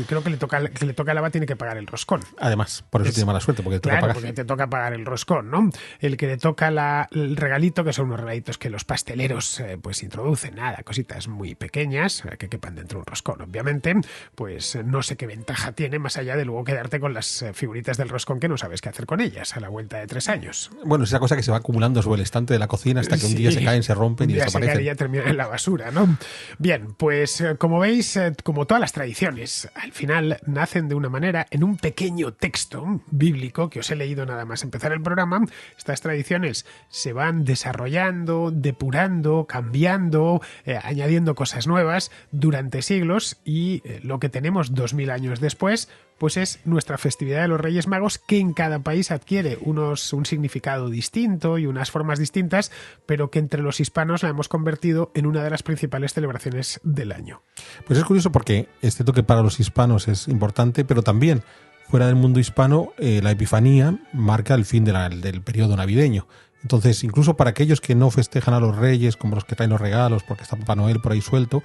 creo que le toca el haba tiene que pagar el roscón. Además, por eso tiene mala suerte, porque te toca pagar. Porque te toca pagar el roscón, ¿no? El que le toca regala el regalito, que son unos regalitos que los pasteleros pues introducen, nada, cositas muy pequeñas, que quepan dentro de un roscón, obviamente. Pues no sé qué ventaja tiene, más allá de luego quedarte con las figuritas del roscón que no sabes qué hacer con ellas a la vuelta de 3 años. Bueno, es esa cosa que se va acumulando sobre el estante de la cocina hasta que un día se caen, se rompen y desaparecen. Y ya terminan en la basura, ¿no? Bien, pues como veis, como todas las tradiciones, al final nacen de una manera en un pequeño texto bíblico que os he leído nada más empezar el programa. Estas tradiciones se van desarrollando, depurando, cambiando, añadiendo cosas nuevas durante siglos y lo que tenemos 2000 años después pues es nuestra festividad de los Reyes Magos, que en cada país adquiere un significado distinto y unas formas distintas, pero que entre los hispanos la hemos convertido en una de las principales celebraciones del año. Pues es curioso porque es cierto que para los hispanos es importante, pero también fuera del mundo hispano la Epifanía marca el fin del periodo navideño. Entonces, incluso para aquellos que no festejan a los Reyes, como los que traen los regalos, porque está Papá Noel por ahí suelto,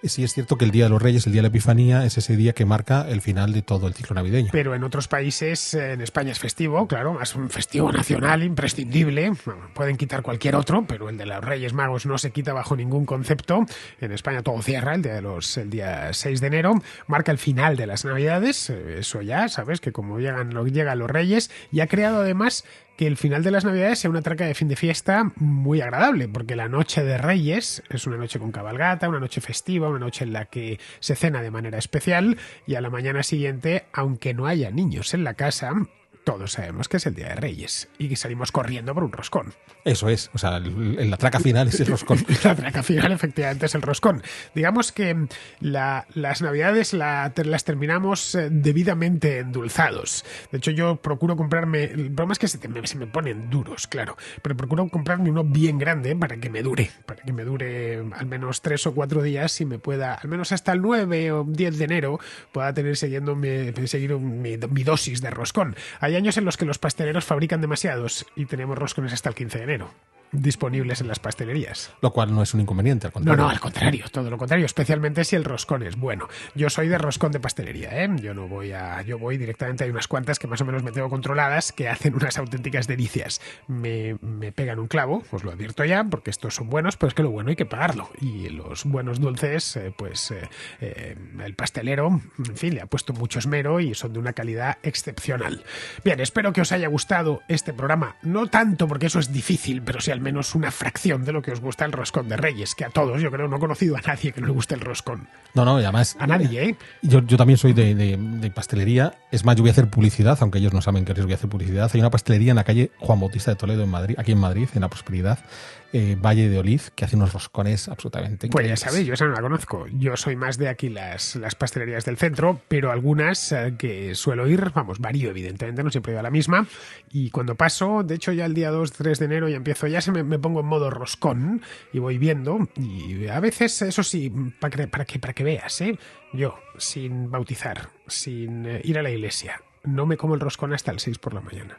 sí es cierto que el Día de los Reyes, el Día de la Epifanía, es ese día que marca el final de todo el ciclo navideño. Pero en otros países, en España es festivo, claro, es un festivo nacional imprescindible. Pueden quitar cualquier otro, pero el de los Reyes Magos no se quita bajo ningún concepto. En España todo cierra, el día 6 de enero, marca el final de las Navidades. Eso ya, sabes, que como llegan los Reyes, y ha creado además que el final de las Navidades sea una traca de fin de fiesta muy agradable, porque la noche de Reyes es una noche con cabalgata, una noche festiva, una noche en la que se cena de manera especial, y a la mañana siguiente, aunque no haya niños en la casa, todos sabemos que es el Día de Reyes y que salimos corriendo por un roscón. Eso es, o sea, la traca final es el roscón. La traca final efectivamente es el roscón. Digamos que las Navidades las terminamos debidamente endulzados. De hecho, yo procuro comprarme, el problema es que se me ponen duros, claro, pero procuro comprarme uno bien grande para que me dure al menos 3 o 4 días y me pueda, al menos hasta el 9 o 10 de enero, pueda seguir mi dosis de roscón. Hay años en los que los pasteleros fabrican demasiados y tenemos roscones hasta el 15 de enero disponibles en las pastelerías. Lo cual no es un inconveniente, al contrario. No, al contrario, todo lo contrario, especialmente si el roscón es bueno. Yo soy de roscón de pastelería, ¿eh? Yo voy directamente, hay unas cuantas que más o menos me tengo controladas que hacen unas auténticas delicias. Me pegan un clavo, os lo advierto ya, porque estos son buenos, pero es que lo bueno hay que pagarlo. Y los buenos dulces, el pastelero, en fin, le ha puesto mucho esmero y son de una calidad excepcional. Bien, espero que os haya gustado este programa, no tanto porque eso es difícil, pero sí al menos una fracción de lo que os gusta el roscón de Reyes, que a todos, yo creo, no he conocido a nadie que no le guste el roscón. No, y además... A nadie, ¿eh? Yo también soy de pastelería. Es más, yo voy a hacer publicidad, aunque ellos no saben que les voy a hacer publicidad. Hay una pastelería en la calle Juan Bautista de Toledo, en Madrid, aquí en Madrid, en La Prosperidad, Valle de Oliz, que hace unos roscones absolutamente increíbles. Pues ya sabéis, yo esa no la conozco. Yo soy más de aquí las pastelerías del centro, pero algunas que suelo ir, varío evidentemente, no siempre voy a la misma. Y cuando paso, de hecho ya el día 2, 3 de enero ya empiezo, ya me pongo en modo roscón y voy viendo. Y a veces, eso sí, para que veas, yo, sin bautizar, sin ir a la iglesia, no me como el roscón hasta el 6 por la mañana.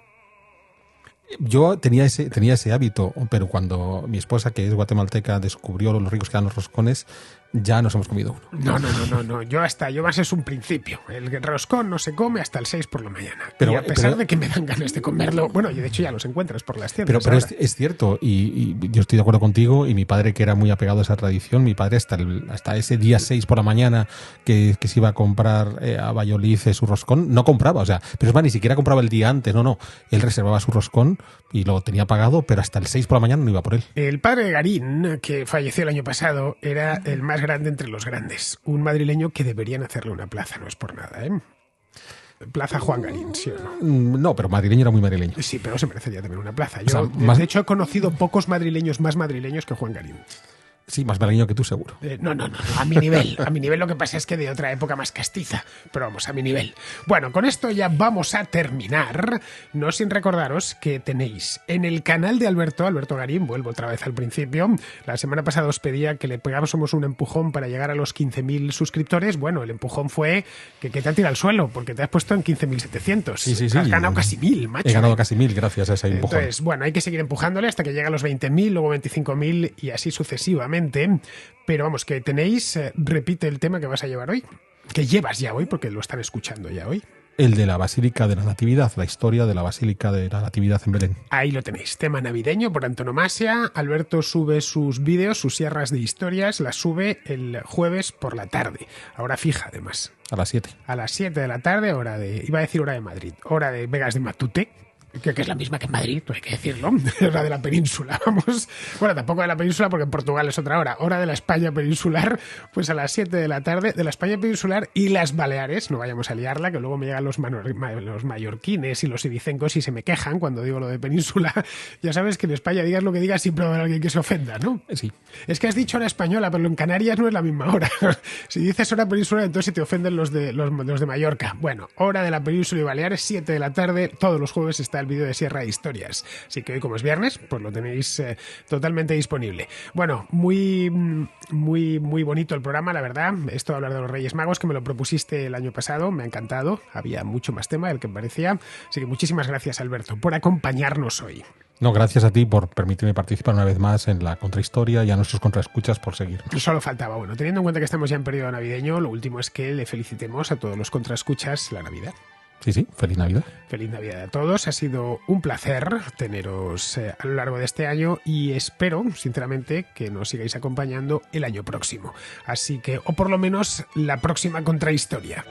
Yo tenía ese hábito, pero cuando mi esposa, que es guatemalteca, descubrió lo ricos que eran los roscones, ya nos hemos comido uno. No. Yo más es un principio. El roscón no se come hasta el 6 por la mañana. Pero, y a pesar de que me dan ganas de comerlo, bueno, y de hecho ya los encuentras por las tiendas. Pero es cierto, y yo estoy de acuerdo contigo, y mi padre, que era muy apegado a esa tradición, mi padre hasta ese día 6 por la mañana que se iba a comprar a Valladolid su roscón, no compraba, o sea, pero es más, ni siquiera compraba el día antes, no. Él reservaba su roscón y lo tenía pagado, pero hasta el 6 por la mañana no iba por él. El padre de Garín, que falleció el año pasado, era el más grande entre los grandes. Un madrileño que deberían hacerle una plaza, no es por nada, ¿eh? Plaza Juan Garín, ¿sí o no? No, pero madrileño era muy madrileño. Sí, pero se merecería también una plaza. Yo, de hecho, he conocido pocos madrileños más madrileños que Juan Garín. Sí, más madrileño que tú, seguro. No, a mi nivel. A mi nivel lo que pasa es que de otra época más castiza. Pero vamos, a mi nivel. Bueno, con esto ya vamos a terminar. No sin recordaros que tenéis en el canal de Alberto Garín, vuelvo otra vez al principio. La semana pasada os pedía que le pegásemos un empujón para llegar a los 15.000 suscriptores. Bueno, el empujón fue que te ha tirado al suelo, porque te has puesto en 15.700. Sí. Has ganado casi 1.000, macho. He ganado casi 1.000 gracias a ese empujón. Entonces, bueno, hay que seguir empujándole hasta que llegue a los 20.000, luego 25.000 y así sucesivamente. Pero vamos, que tenéis, repite el tema que vas a llevar hoy, que llevas ya hoy, porque lo están escuchando ya hoy. el de la Basílica de la Natividad, la historia de la Basílica de la Natividad en Belén. Ahí lo tenéis, tema navideño por antonomasia. Alberto sube sus vídeos, sus sierras de historias, las sube el jueves por la tarde. Ahora fija, además. A las 7. A las 7 de la tarde, iba a decir hora de Madrid, hora de Vegas de Matute, que es la misma que en Madrid, hay que decirlo, hora de la península, vamos. Bueno, tampoco de la península porque en Portugal es otra hora de la España peninsular, pues a las 7 de la tarde, de la España peninsular y las Baleares, no vayamos a liarla, que luego me llegan los mallorquines y los ibicencos y se me quejan cuando digo lo de península. Ya sabes que en España digas lo que digas, siempre va a haber alguien que se ofenda, ¿no? Sí. Es que has dicho hora española, pero en Canarias no es la misma hora. Si dices hora peninsular, entonces te ofenden los de Mallorca. Bueno, hora de la península y Baleares, 7 de la tarde, todos los jueves está el vídeo de Sierra de Historias. Así que hoy, como es viernes, pues lo tenéis totalmente disponible. Bueno, muy bonito el programa, la verdad. Esto de hablar de los Reyes Magos, que me lo propusiste el año pasado, me ha encantado. Había mucho más tema del que parecía. Así que muchísimas gracias, Alberto, por acompañarnos hoy. No, gracias a ti por permitirme participar una vez más en la contrahistoria y a nuestros contraescuchas por seguir. Solo faltaba, bueno, teniendo en cuenta que estamos ya en periodo navideño, lo último es que le felicitemos a todos los contraescuchas la Navidad. Sí, feliz Navidad. Feliz Navidad a todos. Ha sido un placer teneros a lo largo de este año y espero, sinceramente, que nos sigáis acompañando el año próximo. Así que, o por lo menos, la próxima contrahistoria.